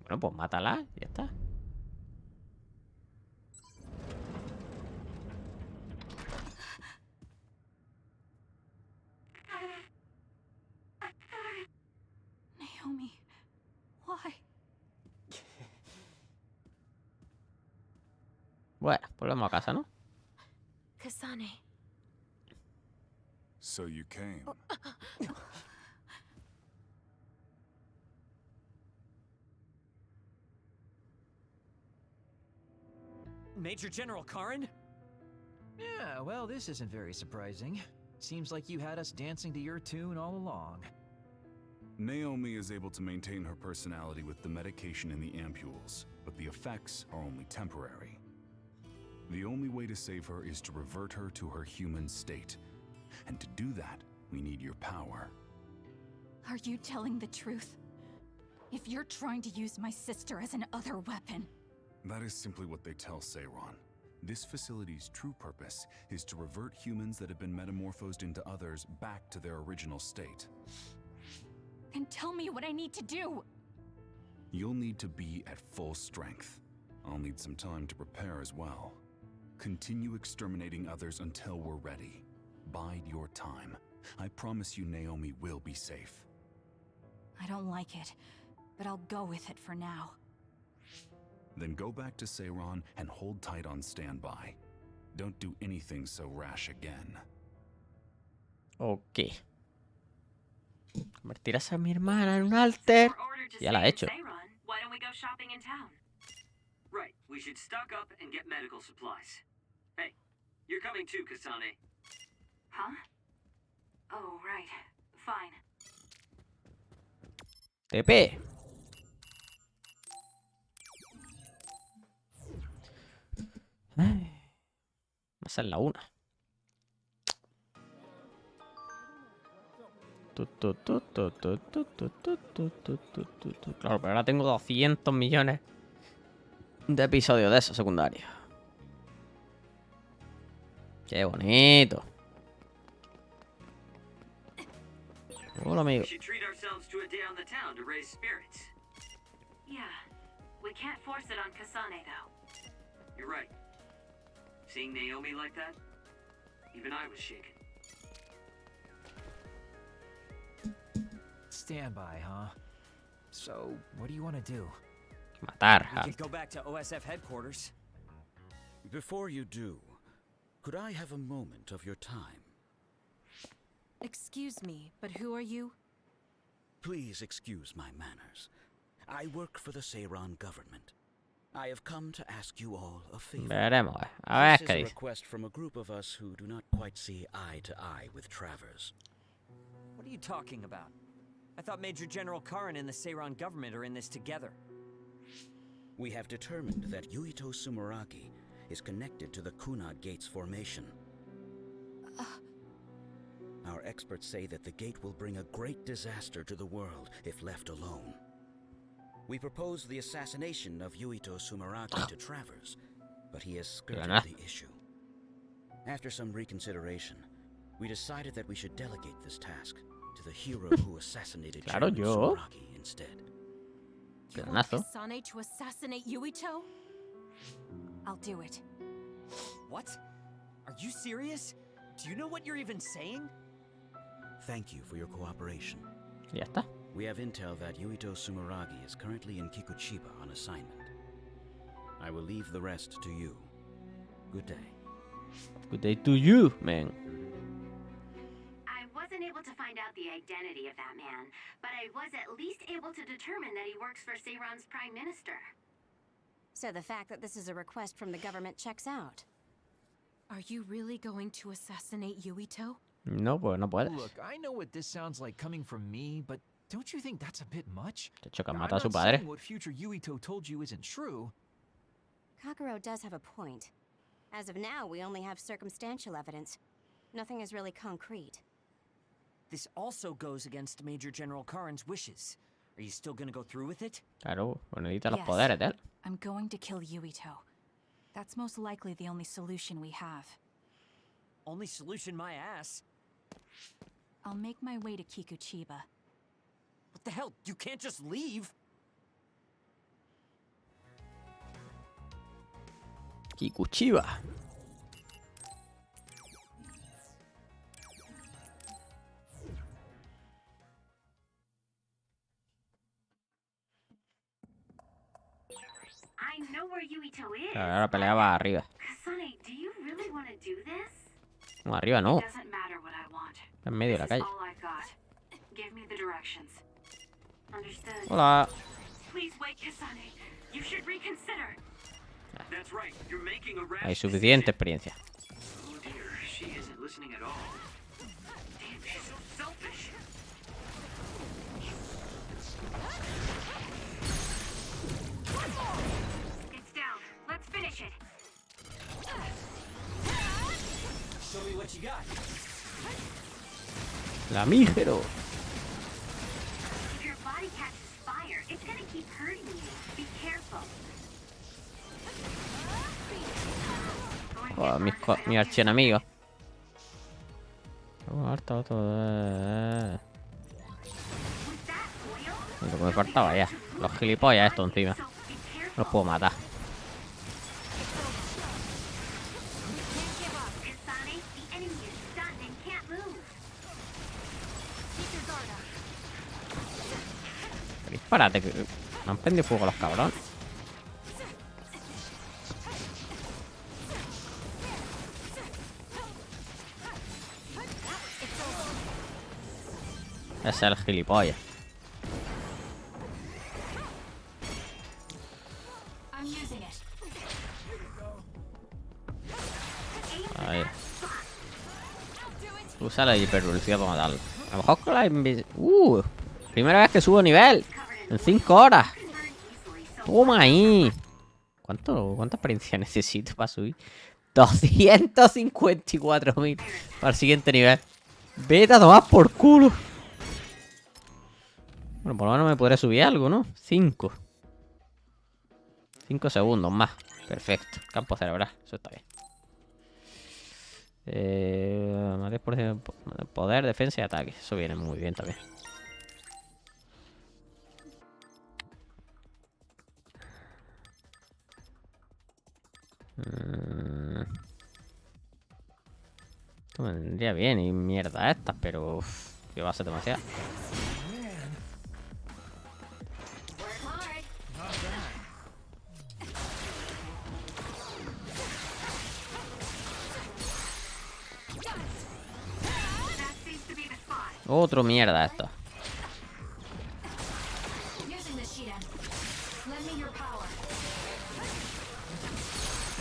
Bueno, pues mátala. Ya está. Naomi, why? Bueno, volvemos a casa, ¿no? Kasane. So you came. Major General Karin? Yeah, well, this isn't very surprising. Seems like you had us dancing to your tune all along. Naomi is able to maintain her personality with the medication in the ampules, but the effects are only temporary. The only way to save her is to revert her to her human state. And to do that, we need your power. Are you telling the truth? If you're trying to use my sister as an other weapon... That is simply what they tell Seiron. This facility's true purpose is to revert humans that have been metamorphosed into others back to their original state. Then tell me what I need to do! You'll need to be at full strength. I'll need some time to prepare as well. continue exterminating others until we're ready. Bide your time. I promise you Naomi will be safe. I don't like it, but I'll go with it for now. Then go back to Seiran and hold tight on standby. Don't do anything so rash again. Ok. Convertirás a mi hermana en un alter. Ya la he hecho. Why don't we go shopping in town? Right, we should stock up and get medical supplies. Hey, you're coming too, Kasane. Huh? Oh, right. Fine. TP. Ay, va a ser la 1. Claro, pero ahora tengo 200 millones de episodios de esos secundarios. Qué bonito. Hola, amigo. We should treat ourselves to a day on the town to raise spirits. Yeah. We can't force it on Kasane, though. You're right. Seeing Naomi like that, even I was shaken. Standby, huh? So, what do you want to do? Matar. We could go back to OSF headquarters. Before you do, could I have a moment of your time? Excuse me, but who are you? Please excuse my manners. I work for the Seiran government. I have come to ask you all a favor. Veremos. A ver This qué is a dice. request from a group of us who do not quite see eye to eye with Travers. What are you talking about? I thought Major General Karin and the Seiran government are in this together. We have determined that Yuito Sumeragi is connected to the Kunad Gate's formation. Our experts say that the gate will bring a great disaster to the world if left alone. We proposed the assassination of Yuito Sumeragi to Travers, but he has skirted the issue. After some reconsideration, we decided that we should delegate this task to the hero who assassinated General Sumeragi instead. You want Kasane to assassinate Yuito? I'll do it. What? Are you serious? Do you know what you're even saying? Thank you for your cooperation. Ya está. We have intel that Yuito Sumeragi is currently in Kikuchiba on assignment. I will leave the rest to you. Good day. Good day to you, man. I wasn't able to find out the identity of that man, but I was at least able to determine that he works for Seiran's Prime Minister. So the fact that this is a request from the government checks out. Are you really going to assassinate Yuito? No, pues no puedes. Look, I know what this sounds like coming from me, but don't you think that's a bit much? De hecho, que Now, mata I'm a su not padre. saying what future Yuito told you isn't true. Kakuro does have a point. As of now, we only have circumstantial evidence. Nothing is really concrete. This also goes against Major General Karin's wishes. Are you still gonna go through with it? Claro, pues necesita los Yes. poderes de él. I'm going to kill Yuito. That's most likely the only solution we have. Only solution, my ass. I'll make my way to Kikuchiba. What the hell? You can't just leave. Kikuchiba. I know where Yuito is. Claro, ahora peleaba arriba. Kasane, do you really want to do this? No, arriba no. It doesn't matter what I want. En medio de la This is calle. all I've got. Give me the directions. Understood. Hola. Please wait, Kasane. You should reconsider. That's right, you're making a rash Hay suficiente experiencia. Oh dear, she isn't listening at all. Damn, she's so selfish. It's down. Let's finish it. Show me what you got. Lamígero. If your body catches fire, it's gonna keep hurting you. Be careful. Joder, mi archienemigo. Harto todo. Lo que me faltaba ya. Los gilipollas esto encima. No los puedo matar. Espérate, que me han prendido fuego los cabrones. Ese es el gilipollas. Ahí. Usa la hipervelocidad para matarlo. A lo mejor con la primera vez que subo nivel. En 5 horas. Toma ahí. ¿Cuánta experiencia necesito para subir? 254.000 para el siguiente nivel. Vete a tomar por culo. Bueno, por lo menos me podré subir algo, ¿no? 5 segundos más. Perfecto. Campo cerebral. Eso está bien. Más 10% de poder, defensa y ataque. Eso viene muy bien también. Esto me vendría bien y mierda estas, pero que va a ser demasiado. Otro mierda esto.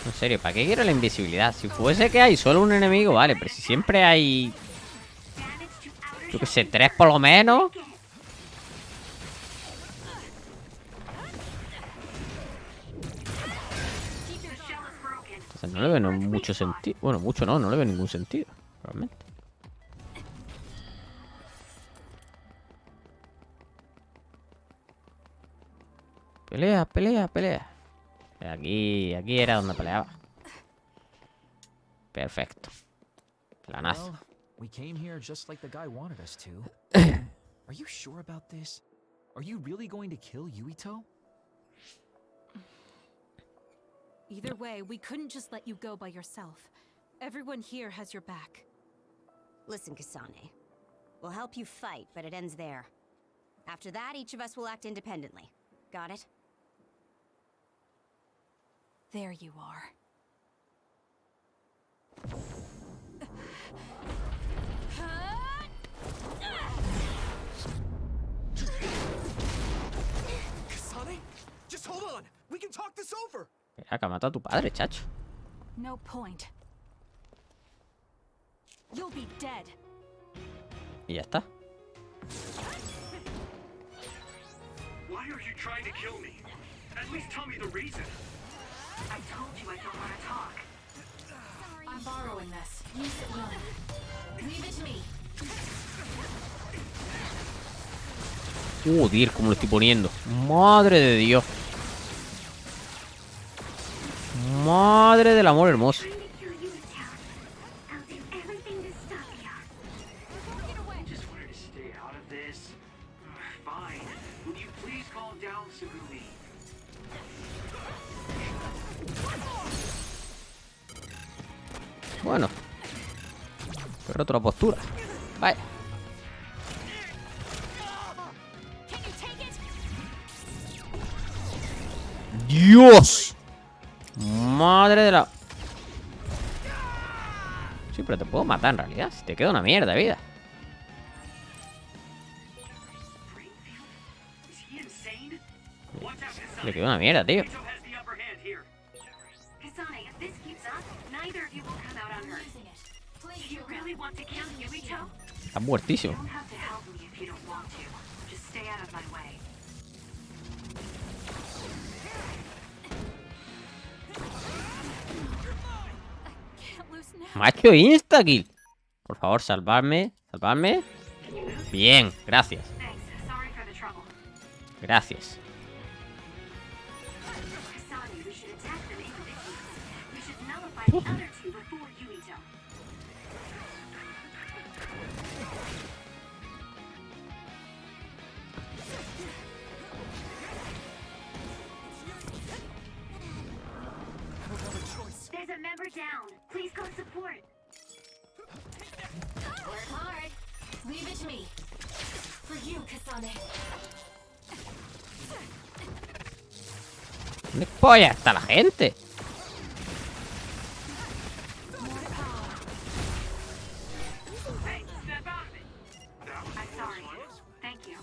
En serio, ¿para qué quiero la invisibilidad? Si fuese que hay solo un enemigo, vale, pero si siempre hay... Yo que sé, 3 por lo menos. Entonces no le veo mucho sentido. Bueno, mucho no le veo ningún sentido, realmente. Pelea, pelea, pelea. Aquí era donde peleaba. Perfecto. Planazo. Well, we came here just like the guy wanted us to. Are you sure about this? Are you really going to kill Yuito? Either way, we couldn't just let you go by yourself. Everyone here has your back. Listen, Kasane. We'll help you fight, but it ends there. After that, each of us will act independently. Got it? There you are. Kasane, just hold on. We can talk this over. Mira, que ha matado a tu padre, chacho. No point. You'll be dead. Y ya está. Why are you trying to kill me? At least tell me the reason. I told you I don't want to talk. I'm borrowing this. Use it well. Leave it to me. Joder, cómo lo estoy poniendo. Madre de Dios. Madre del amor hermoso. Bueno, pero otra postura. Vaya. ¡Dios! Madre de la... Sí, pero te puedo matar en realidad. Si te queda una mierda de vida. Le queda una mierda, tío. Está muertísimo. Macho insta-kill. Por favor, salvarme. Salvarme. Bien, gracias. Gracias. There's a member down. Please go support. Work hard. Leave it to me. For you, Kasane. ¿Dónde polla está la gente? I'm sorry. Thank you.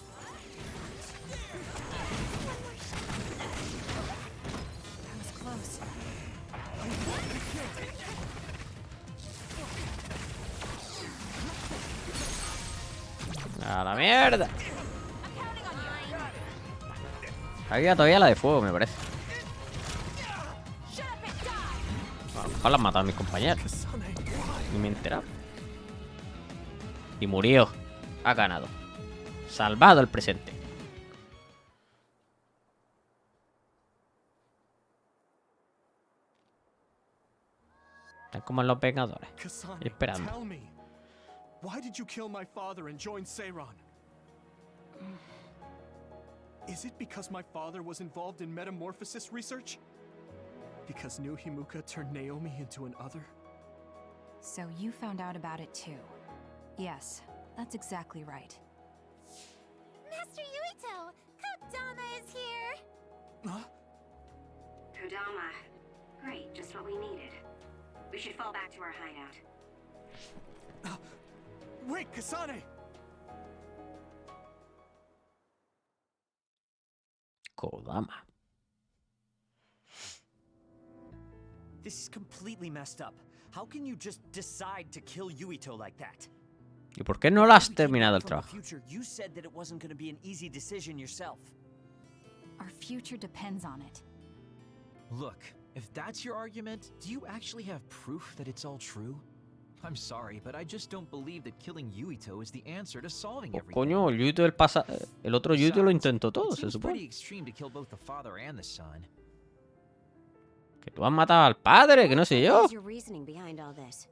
That was close. A la mierda. Había todavía la de fuego, me parece. A lo mejor la han matado a mis compañeros. Ni me he enterado. Y murió. Ha ganado. Salvado el presente. Están como en los Vengadores. Kasane, Esperando. tell me, why did you kill my father and join Seiran? Is it because my father was involved in metamorphosis research? Because New Himuka turned Naomi into an other? So you found out about it too. Yes, that's exactly right. Master Yuito, Kodama is here. Huh? Kodama. Great, just what we needed. We should fall back to our hideout. Wait, Kasane! Kodama. This is completely messed up. How can you just decide to kill Yuito like that? ¿Y por qué no lo has We came terminado el back from the trabajo? future, you said that it wasn't going to be an easy decision yourself. Our future depends on it. Look, if that's your argument, do you actually have proof that it's all true? I'm sorry, but I just don't believe that killing Yuito is the answer to solving Pues everything. coño, el Yuito el otro Yuito lo Besides, intentó todo, it se seems pretty supone. extreme to kill both the father and the son. Que tú has matado al padre, que no sé yo. What is your reasoning behind all this?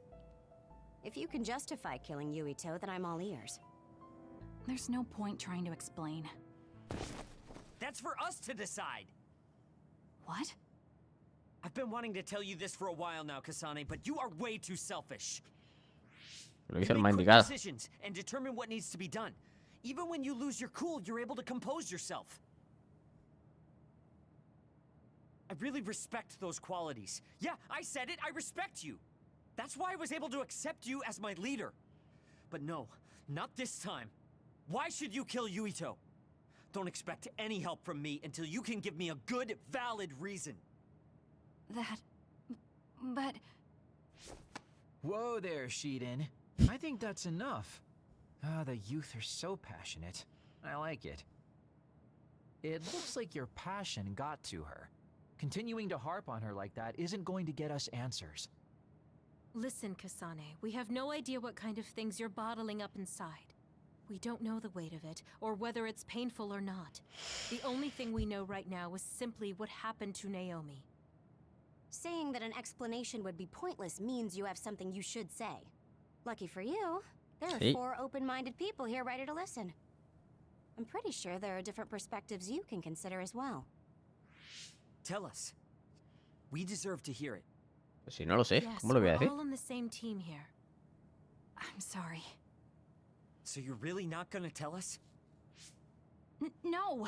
If you can justify killing Yuito, then I'm all ears. There's no point trying to explain. That's for us to decide. What? I've been wanting to tell you this for a while now, Kasane, but you are way too selfish. Lo hizo You el make más quick indicado. decisions and determine what needs to be done. Even when you lose your cool, you're able to compose yourself. I really respect those qualities. Yeah, I said it, I respect you. That's why I was able to accept you as my leader. But no, not this time. Why should you kill Yuito? Don't expect any help from me until you can give me a good, valid reason. But... Whoa there, Shiden. I think that's enough. Ah, the youth are so passionate. I like it. It looks like your passion got to her. Continuing to harp on her like that isn't going to get us answers. Listen, Kasane, we have no idea what kind of things you're bottling up inside. We don't know the weight of it, or whether it's painful or not. The only thing we know right now is simply what happened to Naomi. Saying that an explanation would be pointless means you have something you should say. Lucky for you, there are Sí. 4 open-minded people here ready to listen. I'm pretty sure there are different perspectives you can consider as well. Tell us. We deserve to hear it. Pues si no lo sé, Yes, ¿cómo lo voy a we're decir? all on the same team here. I'm sorry. So you're really not gonna tell us? No!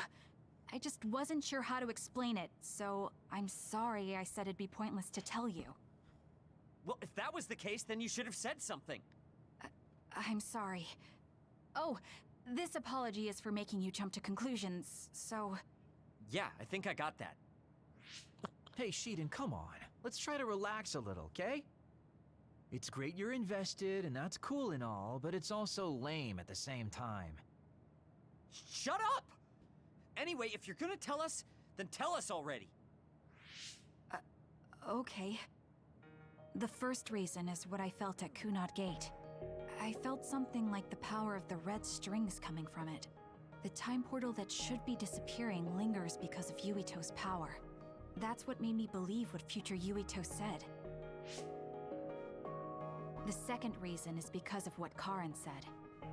I just wasn't sure how to explain it, so I'm sorry I said it'd be pointless to tell you. Well, if that was the case, then you should have said something. I'm sorry. Oh, this apology is for making you jump to conclusions, so... Yeah, I think I got that. Hey, Shiden, come on. Let's try to relax a little, okay? It's great you're invested, and that's cool and all, but it's also lame at the same time. Shut up! Anyway, if you're gonna tell us, then tell us already. Okay. The first reason is what I felt at Kunad Gate. I felt something like the power of the red strings coming from it. The time portal that should be disappearing lingers because of Yuito's power. That's what made me believe what future Yuito said. The second reason is because of what Karin said.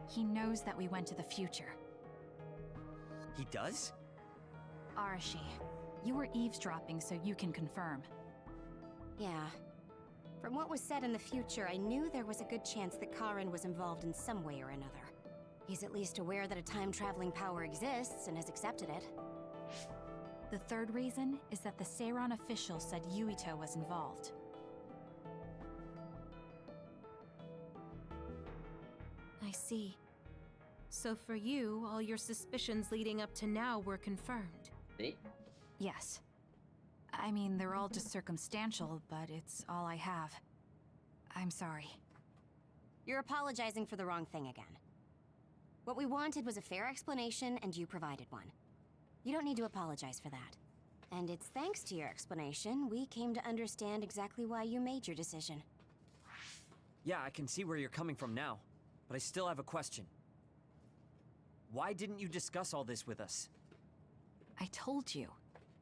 He knows that we went to the future. He does? Arashi, you were eavesdropping so you can confirm. Yeah. From what was said in the future, I knew there was a good chance that Karin was involved in some way or another. He's at least aware that a time-traveling power exists and has accepted it. The third reason is that the Seiran official said Yuito was involved. I see. So for you, all your suspicions leading up to now were confirmed. Sí. Yes. I mean, they're all just circumstantial, but it's all I have. I'm sorry. You're apologizing for the wrong thing again. What we wanted was a fair explanation, and you provided one. You don't need to apologize for that. And it's thanks to your explanation we came to understand exactly why you made your decision. Yeah, I can see where you're coming from now, but I still have a question. Why didn't you discuss all this with us? I told you.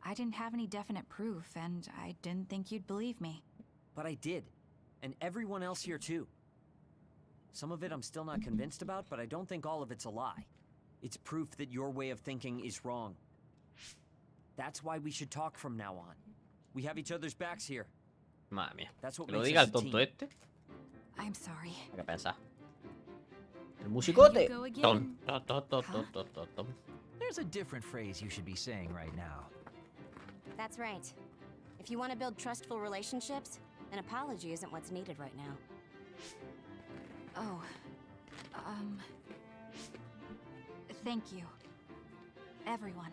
I didn't have any definite proof, and I didn't think you'd believe me. But I did. And everyone else here too. Some of it I'm still not convinced about, but I don't think all of it's a lie. It's proof that your way of thinking is wrong. That's why we should talk from now on. We have each other's backs here. Madre mía. That's what Que lo makes diga us el a tonto team. este. I'm sorry. ¿Qué pensás? El musicote. You go again. Ton, ton, ton, ton, ton, ton, ton, ton. There's a different phrase you should be saying right now. That's right. If you want to build trustful relationships, an apology isn't what's needed right now. Oh. Thank you. Everyone.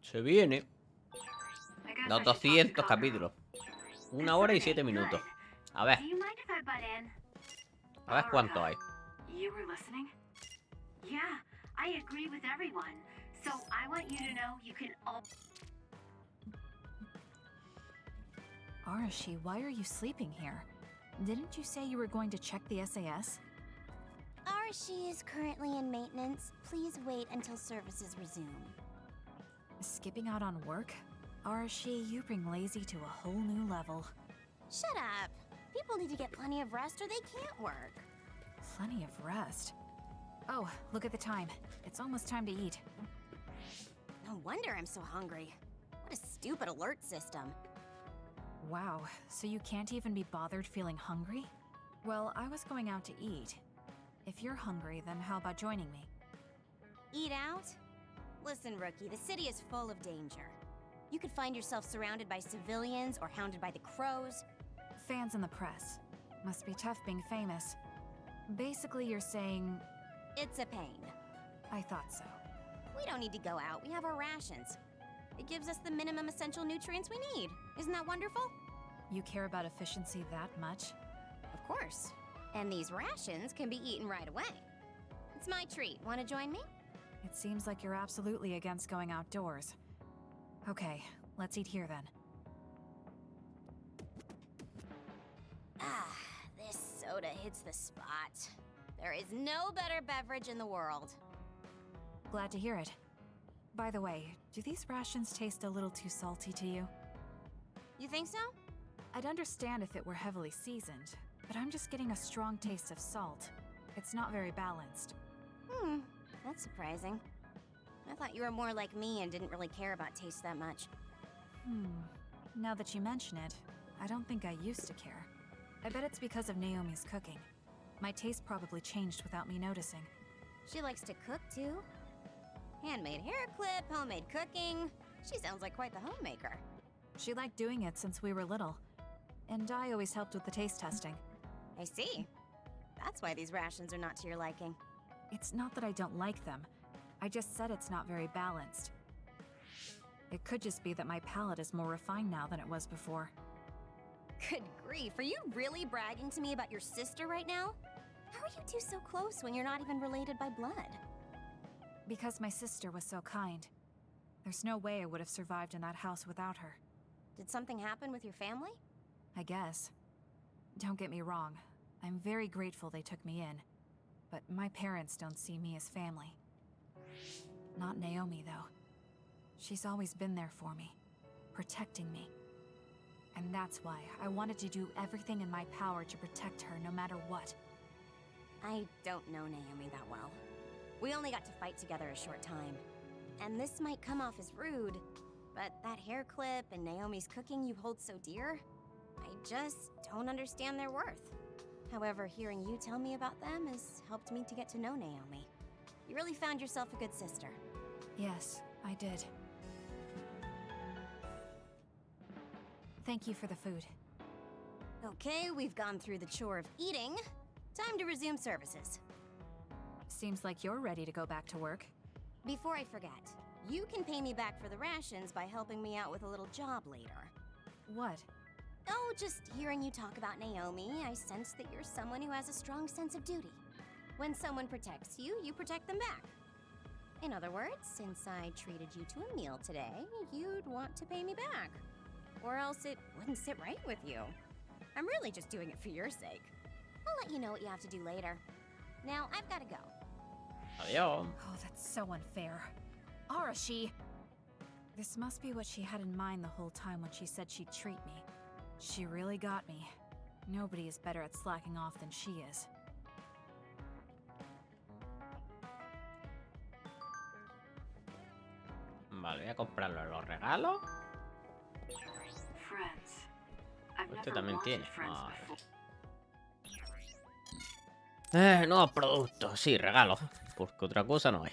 Se viene. I guess Los I should talk to 200 Colorado. capítulos. 1 hora y 7 minutos. A ver, Do you mind if I butt in? a ver cuánto hay. You were listening? Yeah, I agree with everyone. So I want you to know you can all. Arashi, why are you sleeping here? Didn't you say you were going to check the SAS? Arashi is currently in maintenance. Please wait until services resume. Skipping out on work? Arashi, you bring lazy to a whole new level. Shut up! People need to get plenty of rest or they can't work. Plenty of rest. Oh, look at the time. It's almost time to eat. No wonder I'm so hungry. What a stupid alert system. Wow, so you can't even be bothered feeling hungry? Well, I was going out to eat. If you're hungry, then how about joining me? Eat out? Listen, rookie, the city is full of danger. You could find yourself surrounded by civilians or hounded by the crows. Fans in the press. Must be tough being famous. Basically, you're saying... It's a pain. I thought so. We don't need to go out. We have our rations. It gives us the minimum essential nutrients we need. Isn't that wonderful? You care about efficiency that much? Of course. And these rations can be eaten right away. It's my treat. Want to join me? It seems like you're absolutely against going outdoors. Okay, let's eat here then. Ah, this soda hits the spot. There is no better beverage in the world. Glad to hear it. By the way, do these rations taste a little too salty to you? You think so? I'd understand if it were heavily seasoned, but I'm just getting a strong taste of salt. It's not very balanced. That's surprising. I thought you were more like me and didn't really care about taste that much. Now that you mention it, I don't think I used to care. I bet it's because of Naomi's cooking. My taste probably changed without me noticing. She likes to cook too. Handmade hair clip, homemade cooking. She sounds like quite the homemaker. She liked doing it since we were little. And I always helped with the taste testing. I see. That's why these rations are not to your liking. It's not that I don't like them. I just said it's not very balanced. It could just be that my palate is more refined now than it was before. Good grief, are you really bragging to me about your sister right now? How are you two so close when you're not even related by blood? Because my sister was so kind. There's no way I would have survived in that house without her. Did something happen with your family? I guess. Don't get me wrong. I'm very grateful they took me in. But my parents don't see me as family. Not Naomi, though. She's always been there for me, protecting me. And that's why I wanted to do everything in my power to protect her no matter what. I don't know Naomi that well. We only got to fight together a short time. And this might come off as rude, but that hair clip and Naomi's cooking you hold so dear, I just don't understand their worth. However, hearing you tell me about them has helped me to get to know Naomi. You really found yourself a good sister. Yes, I did. Thank you for the food. Okay, we've gone through the chore of eating. Time to resume services. Seems like you're ready to go back to work. Before I forget, you can pay me back for the rations by helping me out with a little job later. What? Oh, just hearing you talk about Naomi, I sense that you're someone who has a strong sense of duty. When someone protects you, you protect them back. In other words, since I treated you to a meal today, you'd want to pay me back. Or else it wouldn't sit right with you. I'm really just doing it for your sake. I'll let you know what you have to do later. Now, I've got to go. Adiós. Oh, that's so unfair. Arashi! This must be what she had in mind the whole time when she said she'd treat me. She really got me. Nobody is better at slacking off than she is. Vale, voy a comprarlo en los regalos. Friends. I've Este never también wanted tiene. friends Vale. before. Nuevos productos, sí, regalos. Porque otra cosa no hay.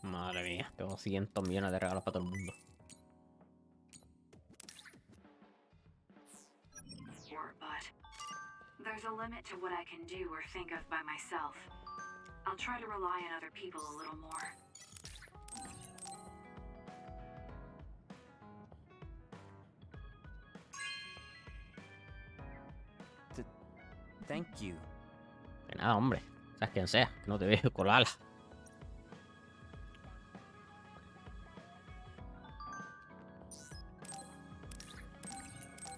Madre mía, tengo 200 millones de regalos para todo el mundo. Or but. There's a limit to what I can do or think of by myself. I'll try to rely on other people a little more. Thank you. De nada, hombre. Sabes quien sea, que no te veo con alas.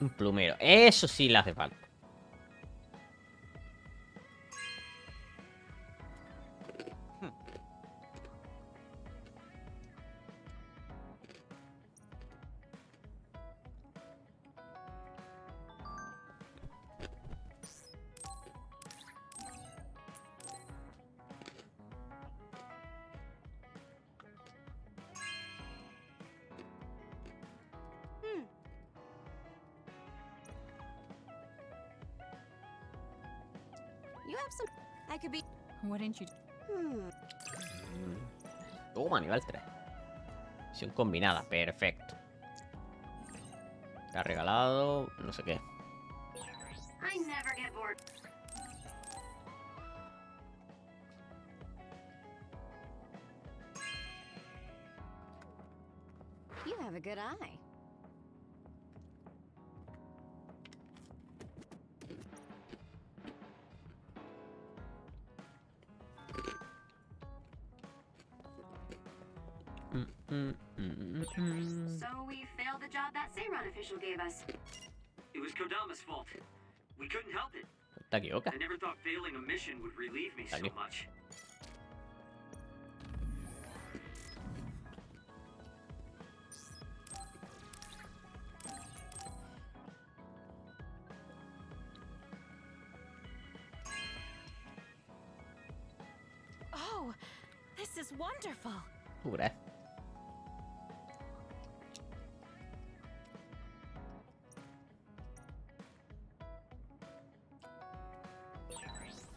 Un plumero. Eso sí le hace falta. You have some... I could be... Wouldn't you? Toma, nivel 3. Misión combinada, perfecto. Está regalado, no sé qué. I never get bored. You have a good eye. So we failed the job that Seiron official gave us. It was Kodama's fault. We couldn't help it. Te equivocas. I never thought failing a mission would relieve me so Aquí. much. Oh, this is wonderful. Pura.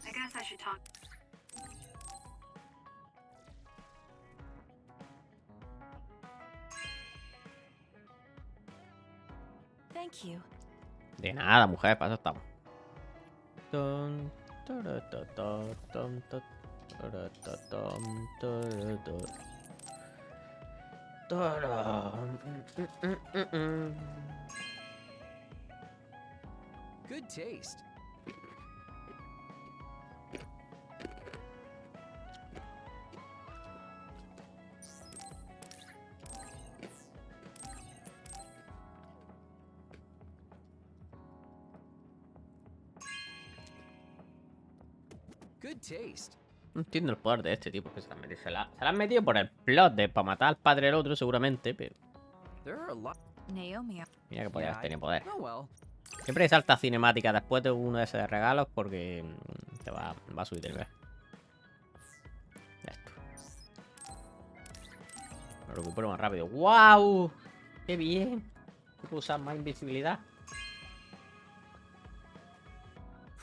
I guess I should talk. Thank you. De nada, mujer, para eso estamos. Ton, tara, ta, ta, ton, ta, tara, ta, tom, tara, ta. Tara, Good taste. Good taste. No entiendo el poder de este tipo que se la han metido. Se la han metido por el plot de para matar al padre del otro, seguramente, pero. There are a lot. Naomi. Mira que podía haber tenido poder. Oh well. Siempre salta cinemática después de uno de esos regalos porque te va a subir el nivel. Esto. Lo recupero más rápido. ¡Wow! ¡Qué bien! Puedo usar más invisibilidad.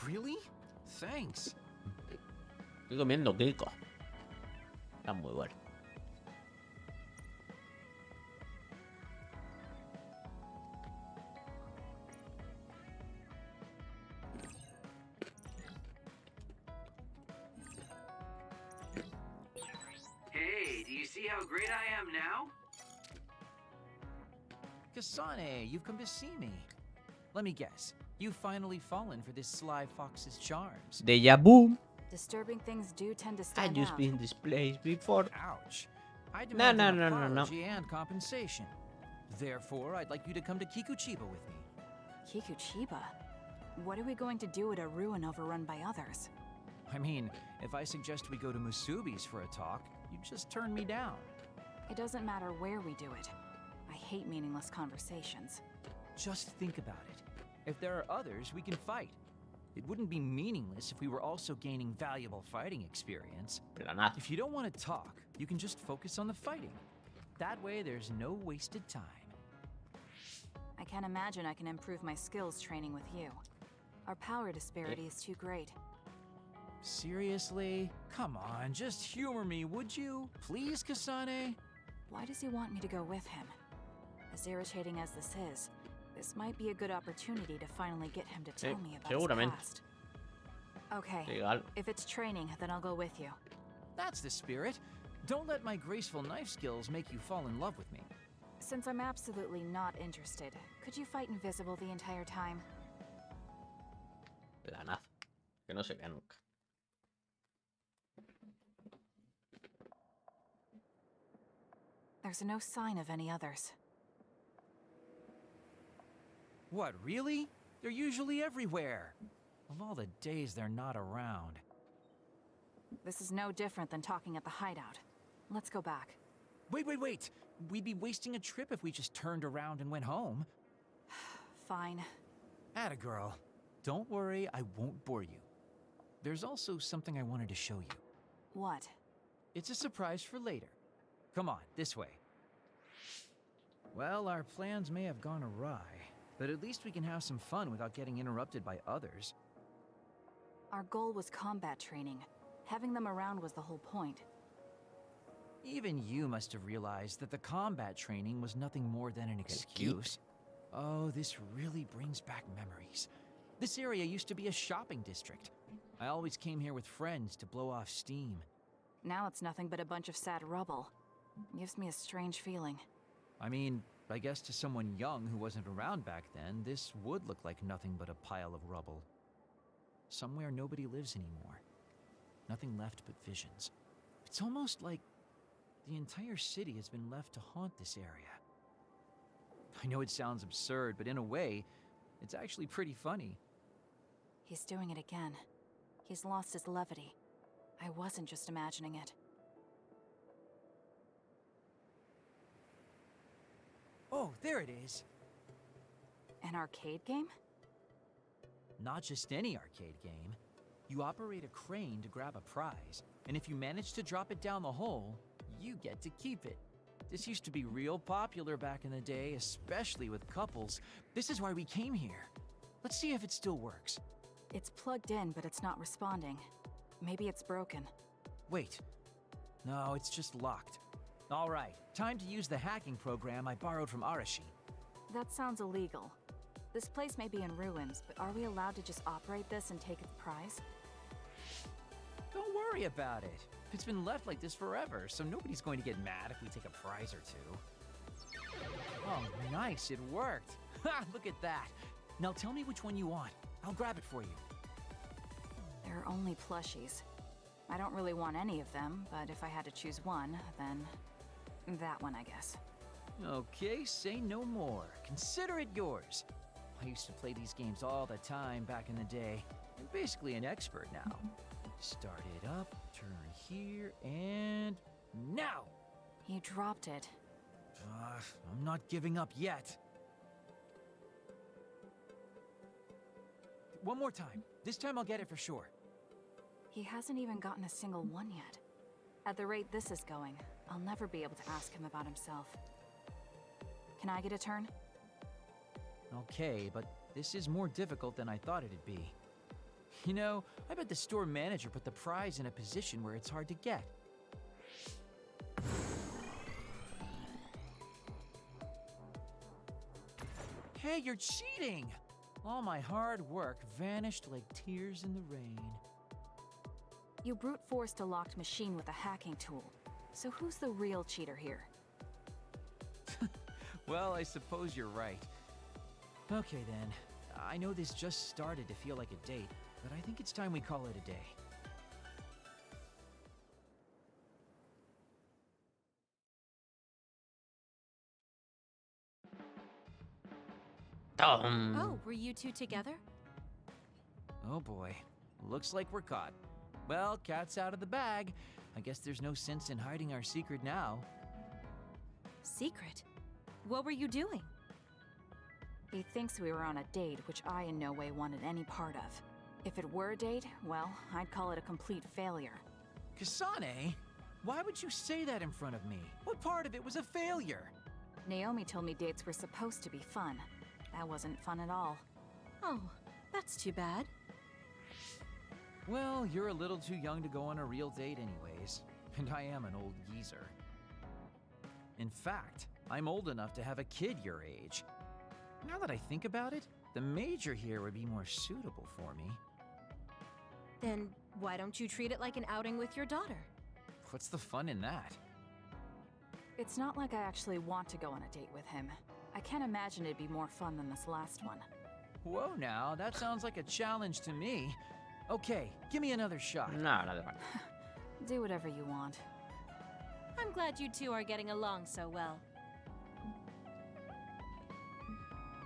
Really? Thanks. Estoy comiendo Kiko. Está muy bueno. Hey, do you see how great I am now? Kasane, you've come to see me. Let me guess. You've finally fallen for this sly fox's charms. Deja vu. Disturbing things do tend to I've stand just out. been in this place before. Ouch. I demand no, an no, no, no. apology and compensation. Therefore, I'd like you to come to Kikuchiba with me. Kikuchiba? What are we going to do at a ruin overrun by others? I mean, if I suggest we go to Musubi's for a talk, you just turn me down. It doesn't matter where we do it. I hate meaningless conversations. Just think about it. If there are others, we can fight. It wouldn't be meaningless if we were also gaining valuable fighting experience. If you don't want to talk, you can just focus on the fighting. That way, there's no wasted time. I can't imagine I can improve my skills training with you. Our power disparity is too great. Seriously? Come on, just humor me, would you? Please, Kasane? Why does he want me to go with him? As irritating as this might be a good opportunity to finally get him to tell me about his past. Okay, if it's training, then I'll go with you. That's the spirit. Don't let my graceful knife skills make you fall in love with me. Since I'm absolutely not interested, could you fight invisible the entire time? Planazo. Que no se vea nunca. There's no sign of any others. What, really? They're usually everywhere. Of all the days they're not around. This is no different than talking at the hideout. Let's go back. Wait. We'd be wasting a trip if we just turned around and went home. Fine. Atta girl. Don't worry, I won't bore you. There's also something I wanted to show you. What? It's a surprise for later. Come on, this way. Well, our plans may have gone awry, but at least we can have some fun without getting interrupted by others. Our goal was combat training. Having them around was the whole point. Even you must have realized that the combat training was nothing more than an excuse. Oh, this really brings back memories. This area used to be a shopping district. I always came here with friends to blow off steam. Now it's nothing but a bunch of sad rubble. Gives me a strange feeling. I mean, I guess to someone young who wasn't around back then, this would look like nothing but a pile of rubble. Somewhere nobody lives anymore. Nothing left but visions. It's almost like the entire city has been left to haunt this area. I know it sounds absurd, but in a way, it's actually pretty funny. He's doing it again. He's lost his levity. I wasn't just imagining it. Oh, there it is. An arcade game? Not just any arcade game. You operate a crane to grab a prize, and if you manage to drop it down the hole, you get to keep it. This used to be real popular back in the day, especially with couples. This is why we came here. Let's see if it still works. It's plugged in, but it's not responding. Maybe it's broken. Wait. No, it's just locked. All right, time to use the hacking program I borrowed from Arashi. That sounds illegal. This place may be in ruins, but are we allowed to just operate this and take its prize? Don't worry about it. It's been left like this forever, so nobody's going to get mad if we take a prize or two. Oh, nice, it worked. Ha, look at that. Now tell me which one you want. I'll grab it for you. There are only plushies. I don't really want any of them, but if I had to choose one, then that one, I guess. Okay, say no more. Consider it yours. I used to play these games all the time back in the day. I'm basically an expert now. Start it up, turn here, and now! He dropped it. I'm not giving up yet. one more time. This time I'll get it for sure. He hasn't even gotten a single one yet. At the rate this is going, I'll never be able to ask him about himself. Can I get a turn? Okay, but this is more difficult than I thought it'd be. You know, I bet the store manager put the prize in a position where it's hard to get. Hey, you're cheating! All my hard work vanished like tears in the rain. You brute forced a locked machine with a hacking tool. So who's the real cheater here? Well, I suppose you're right. Okay then, I know this just started to feel like a date, but I think it's time we call it a day. Oh, were you two together? Oh boy, looks like we're caught. Well, cat's out of the bag. I guess there's no sense in hiding our secret now. Secret? What were you doing? He thinks we were on a date, which I in no way wanted any part of. If it were a date, well, I'd call it a complete failure. Kasane? Why would you say that in front of me? What part of it was a failure? Naomi told me dates were supposed to be fun. That wasn't fun at all. Oh, that's too bad. Well, you're a little too young to go on a real date anyways, and I am an old geezer. In fact, I'm old enough to have a kid your age. Now that I think about it, the major here would be more suitable for me. Then why don't you treat it like an outing with your daughter? What's the fun in that? It's not like I actually want to go on a date with him. I can't imagine it'd be more fun than this last one. Whoa now, that sounds like a challenge to me. Okay, give me another shot. No, no hace falta. Do whatever you want. I'm glad you two are getting along so well.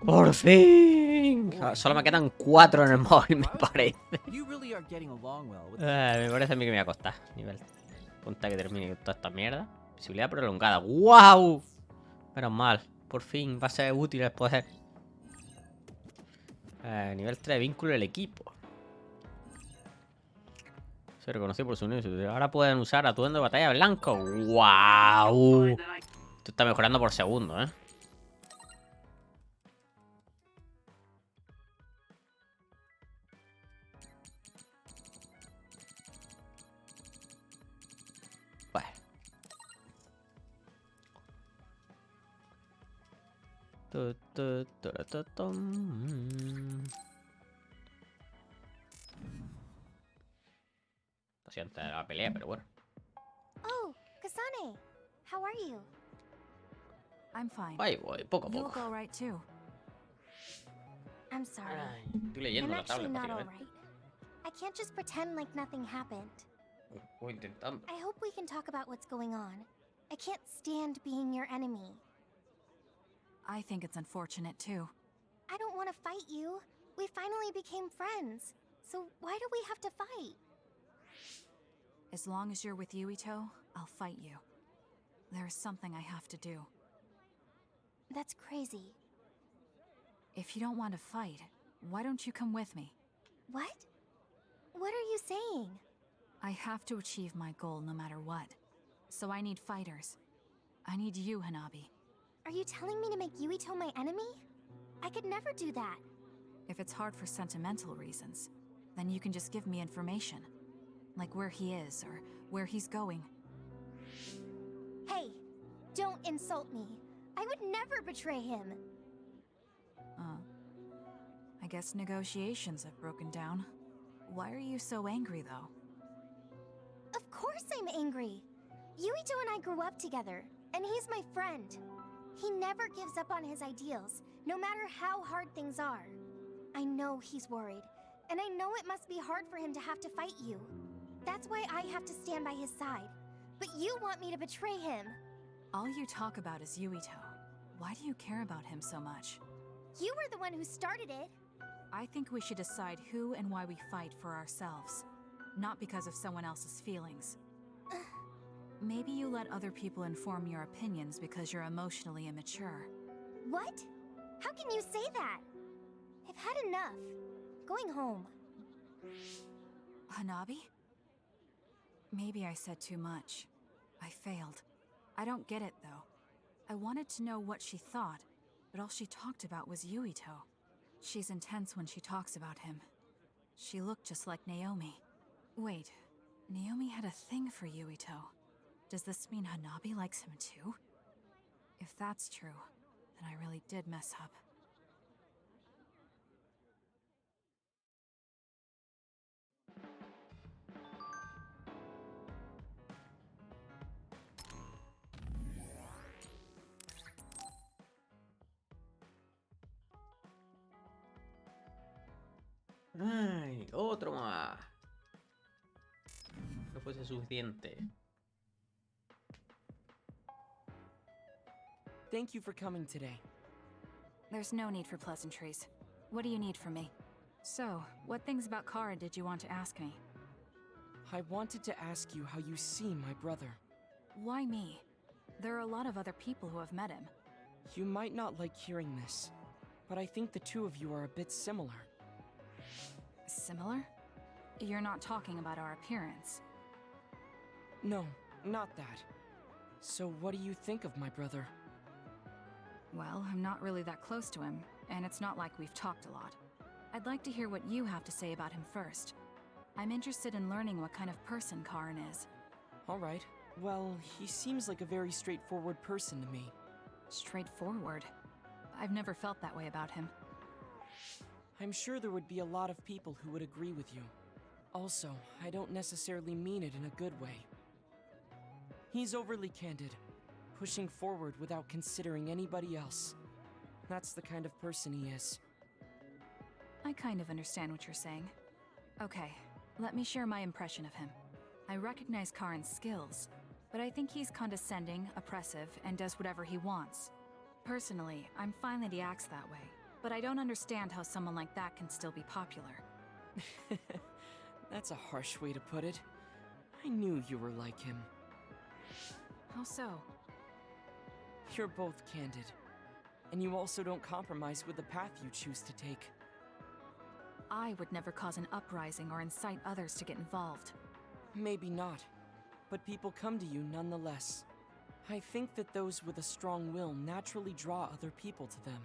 ¡Por fin! Solo me quedan 4 en el móvil, me parece. You really are getting along well with Me parece a mí que me va a costar. Nivel. Punta que termine toda esta mierda. Visibilidad prolongada. ¡Wow! Menos mal. Por fin va a ser útil el poder. Nivel 3. Vínculo del equipo. Se reconoció por su unión. Ahora pueden usar atuendo de batalla blanco. ¡Wow! Esto está mejorando por segundo, ¿eh? Lo siento de la pelea, pero bueno. Oh, Kasane, how are you? I'm fine. Ahí voy, poco a You poco. look all right too. I'm sorry. Estoy leyendo I'm la tabla, actually not all básicamente. right. I can't just pretend like nothing happened. Voy intentando. I hope we can talk about what's going on. I can't stand being your enemy. I think it's unfortunate too. I don't want to fight you. We finally became friends. So why do we have to fight? As long as you're with Yuito, I'll fight you. There's something I have to do. That's crazy. If you don't want to fight, why don't you come with me? What? What are you saying? I have to achieve my goal no matter what. So I need fighters. I need you, Hanabi. Are you telling me to make Yuito my enemy? I could never do that. If it's hard for sentimental reasons, then you can just give me information. Like where he is, or where he's going. Hey, don't insult me. I would never betray him. I guess negotiations have broken down. Why are you so angry, though? Of course I'm angry. Yuito and I grew up together, and he's my friend. He never gives up on his ideals, no matter how hard things are. I know he's worried, and I know it must be hard for him to have to fight you. That's why I have to stand by his side. But you want me to betray him. All you talk about is Yuito. Why do you care about him so much? You were the one who started it. I think we should decide who and why we fight for ourselves, not because of someone else's feelings. Maybe you let other people inform your opinions because you're emotionally immature. What? How can you say that? I've had enough. Going home. Hanabi? Maybe I said too much. I failed. I don't get it, though. I wanted to know what she thought, but all she talked about was Yuito. She's intense when she talks about him. She looked just like Naomi. Wait, Naomi had a thing for Yuito. Does this mean Hanabi likes him too? If that's true, then I really did mess up. Ay, otro más. No fuese suficiente. Thank you for coming today. There's no need for pleasantries. What do you need from me? So, what things about Kara did you want to ask me? I wanted to ask you how you see my brother. Why me? There are a lot of other people who have met him. You might not like hearing this, but I think the two of you are a bit similar. Similar? You're not talking about our appearance. No, not that. So what do you think of my brother? Well, I'm not really that close to him, and it's not like we've talked a lot. I'd like to hear what you have to say about him first. I'm interested in learning what kind of person Karin is. Alright. Well, he seems like a very straightforward person to me. Straightforward? I've never felt that way about him. I'm sure there would be a lot of people who would agree with you. Also, I don't necessarily mean it in a good way. He's overly candid, pushing forward without considering anybody else. That's the kind of person he is. I kind of understand what you're saying. Okay, let me share my impression of him. I recognize Karin's skills, but I think he's condescending, oppressive, and does whatever he wants. Personally, I'm fine that he acts that way, but I don't understand how someone like that can still be popular. That's a harsh way to put it. I knew you were like him. How so? You're both candid. And you also don't compromise with the path you choose to take. I would never cause an uprising or incite others to get involved. Maybe not, but people come to you nonetheless. I think that those with a strong will naturally draw other people to them.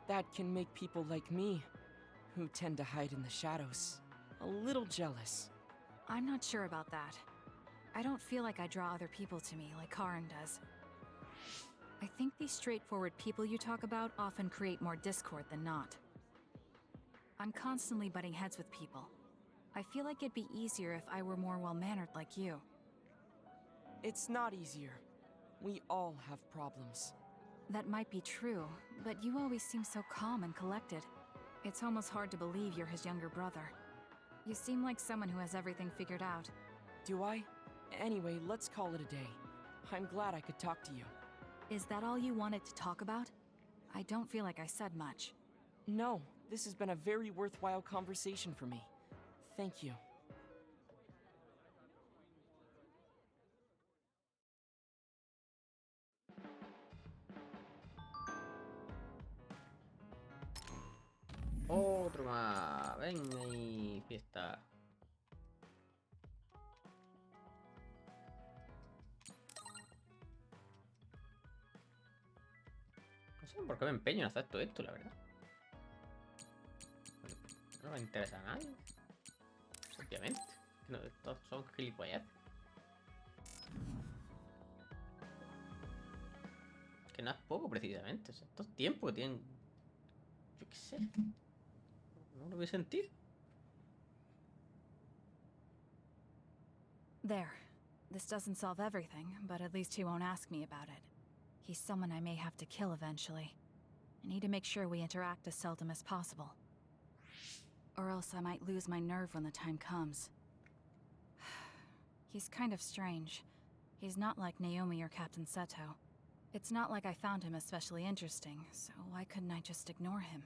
That can make people like me, who tend to hide in the shadows, a little jealous. I'm not sure about that. I don't feel like I draw other people to me like Karin does. I think these straightforward people you talk about often create more discord than not. I'm constantly butting heads with people. I feel like it'd be easier if I were more well-mannered like you. It's not easier. We all have problems. That might be true, but you always seem so calm and collected. It's almost hard to believe you're his younger brother. You seem like someone who has everything figured out. Do I? Anyway, let's call it a day. I'm glad I could talk to you. Is that all you wanted to talk about? I don't feel like I said much. No, this has been a very worthwhile conversation for me. Thank you. Otro más. Venga ahí, fiesta. No sé por qué me empeño en hacer todo esto, la verdad. No me interesa a nadie. Obviamente. No, estos son gilipollas. Que no es poco, precisamente. O sea, estos tiempos tienen... Yo qué sé. No lo voy a sentir. There. This doesn't solve everything, but at least he won't ask me about it. He's someone I may have to kill eventually. I need to make sure we interact as seldom as possible. Or else I might lose my nerve when the time comes. He's kind of strange. He's not like Naomi or Captain Seto. It's not like I found him especially interesting, so why couldn't I just ignore him?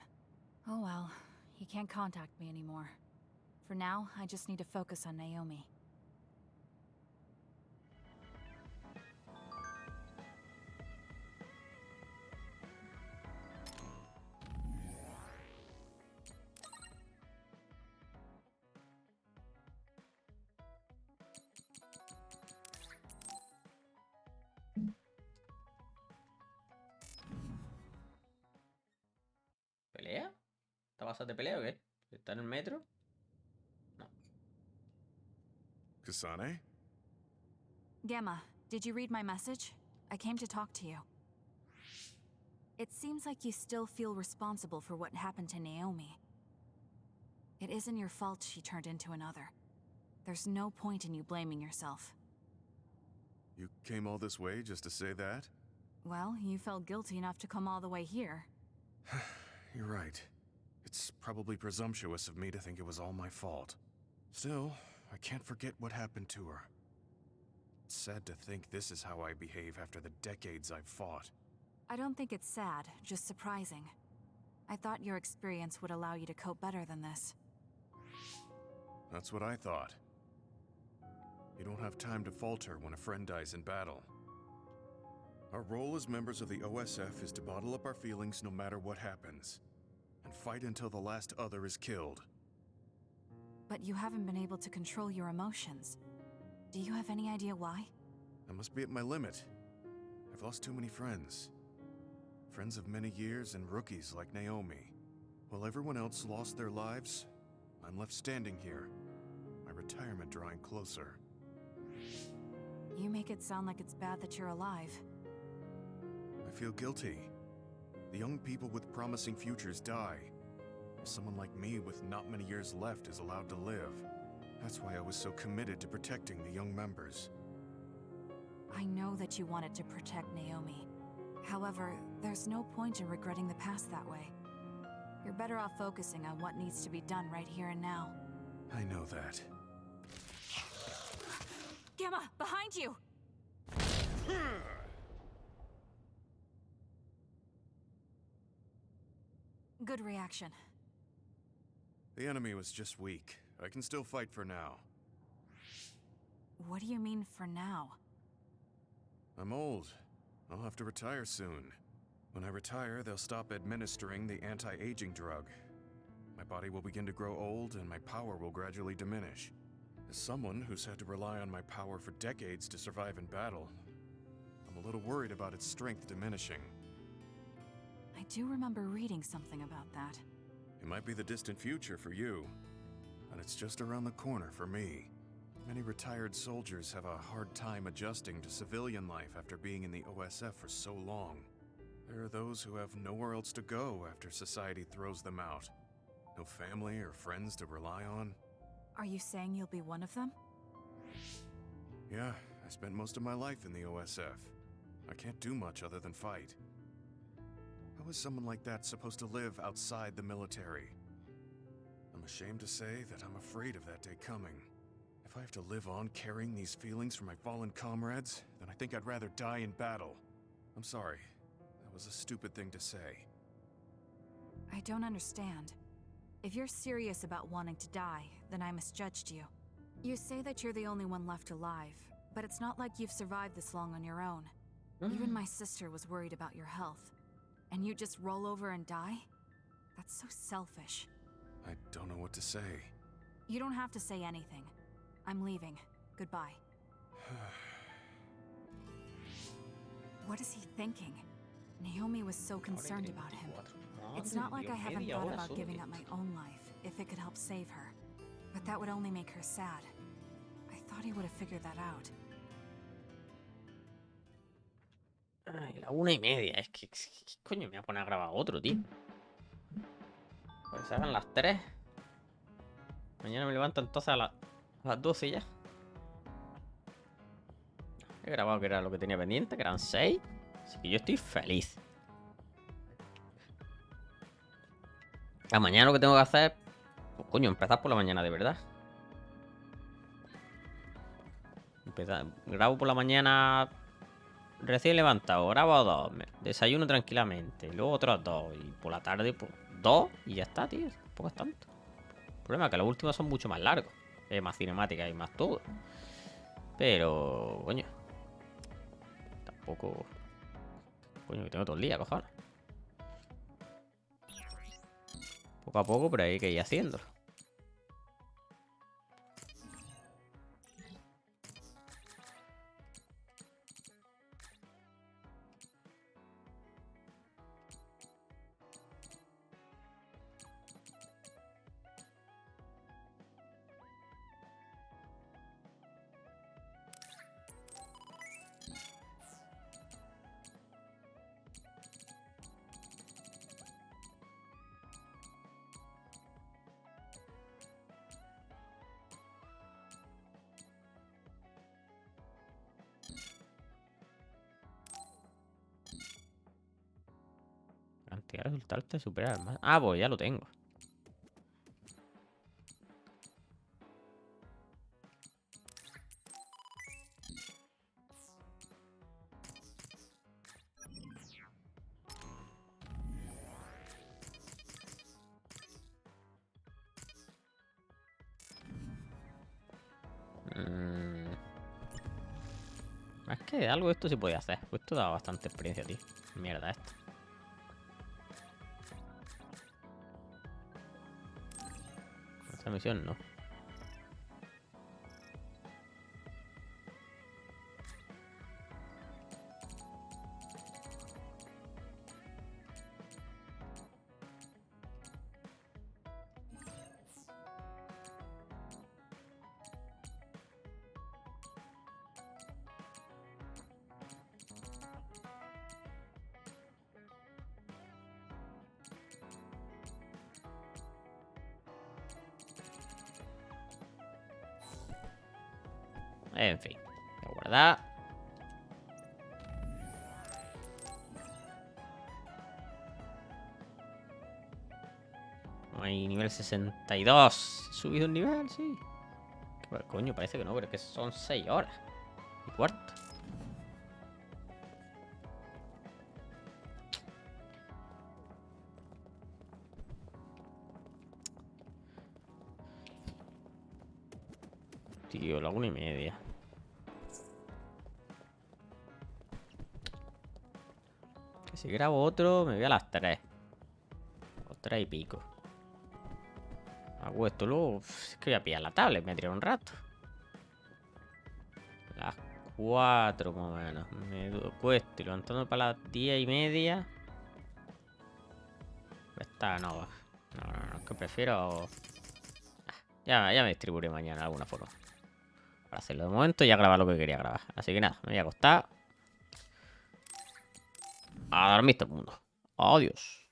Oh well, he can't contact me anymore. For now, I just need to focus on Naomi. cosas de pelea o qué? ¿Está en el metro? No. Kasane? Gamma, did you read my message? I came to talk to you. It seems like you still feel responsible for what happened to Naomi. It isn't your fault she turned into another. There's no point in you blaming yourself. You came all this way just to say that? Well, you felt guilty enough to come all the way here. You're right. It's probably presumptuous of me to think it was all my fault. Still, I can't forget what happened to her. It's sad to think this is how I behave after the decades I've fought. I don't think it's sad, just surprising. I thought your experience would allow you to cope better than this. That's what I thought. You don't have time to falter when a friend dies in battle. Our role as members of the OSF is to bottle up our feelings no matter what happens, and fight until the last other is killed. But you haven't been able to control your emotions. Do you have any idea why? I must be at my limit. I've lost too many friends. Friends of many years and rookies like Naomi. While everyone else lost their lives, I'm left standing here, my retirement drawing closer. You make it sound like it's bad that you're alive. I feel guilty. The young people with promising futures die, while someone like me with not many years left is allowed to live. That's why I was so committed to protecting the young members. I know that you wanted to protect Naomi. However, there's no point in regretting the past that way. You're better off focusing on what needs to be done right here and now. I know that. Gamma, behind you! Good reaction. The enemy was just weak. I can still fight for now. What do you mean for now? I'm old. I'll have to retire soon. When I retire, they'll stop administering the anti-aging drug. My body will begin to grow old and my power will gradually diminish. As someone who's had to rely on my power for decades to survive in battle, I'm a little worried about its strength diminishing. I do remember reading something about that. It might be the distant future for you, but it's just around the corner for me. Many retired soldiers have a hard time adjusting to civilian life after being in the OSF for so long. There are those who have nowhere else to go after society throws them out. No family or friends to rely on. Are you saying you'll be one of them? Yeah, I spent most of my life in the OSF. I can't do much other than fight. How is someone like that supposed to live outside the military? I'm ashamed to say that I'm afraid of that day coming. If I have to live on carrying these feelings for my fallen comrades, then I think I'd rather die in battle. I'm sorry. That was a stupid thing to say. I don't understand. If you're serious about wanting to die, then I misjudged you. You say that you're the only one left alive, but it's not like you've survived this long on your own. Even my sister was worried about your health. And you just roll over and die? That's so selfish. I don't know what to say. You don't have to say anything. I'm leaving. Goodbye. What is he thinking? Naomi was so concerned about him. It's not like I haven't thought about giving up my own life, if it could help save her. But that would only make her sad. I thought he would have figured that out. Ay, la 1:30. Es que, ¿qué coño me voy a poner a grabar otro, tío? Pues se hagan las 3. Mañana me levanto entonces a las 12 ya. He grabado que era lo que tenía pendiente, que eran 6. Así que yo estoy feliz. La mañana lo que tengo que hacer, pues coño, empezar por la mañana de verdad. Grabo por la mañana recién levantado, grabo 2, desayuno tranquilamente, luego otros 2 y por la tarde pues 2 y ya está, tío. Tampoco es tanto. El problema es que los últimos son mucho más largos, más cinemáticas y más todo. Pero, coño, tampoco. Coño, que tengo todo el día, cojones. Poco a poco, pero hay que ir haciéndolo. Investigar resultados de superar más. Ah, pues ya lo tengo. Más que algo de esto sí podía hacer. Pues esto da bastante experiencia, tío. Mierda esta. Esta misión no. En fin, voy a guardar. Hay nivel 62. He subido un nivel, sí. Coño, parece que no, pero es que son 6 horas. Y cuarto. Tío, la 1:30. Que si grabo otro, me voy a las 3. O 3 y pico. Hago esto luego. Es que voy a pillar la tablet, me tiré un rato. Las 4 más o menos. Me cuesto y levantando para las 10:30. Esta no va. No, es que prefiero. Ya me distribuiré mañana de alguna forma. Para hacerlo de momento y ya grabar lo que quería grabar. Así que nada, me voy a acostar. A dormir todo el mundo. Adiós.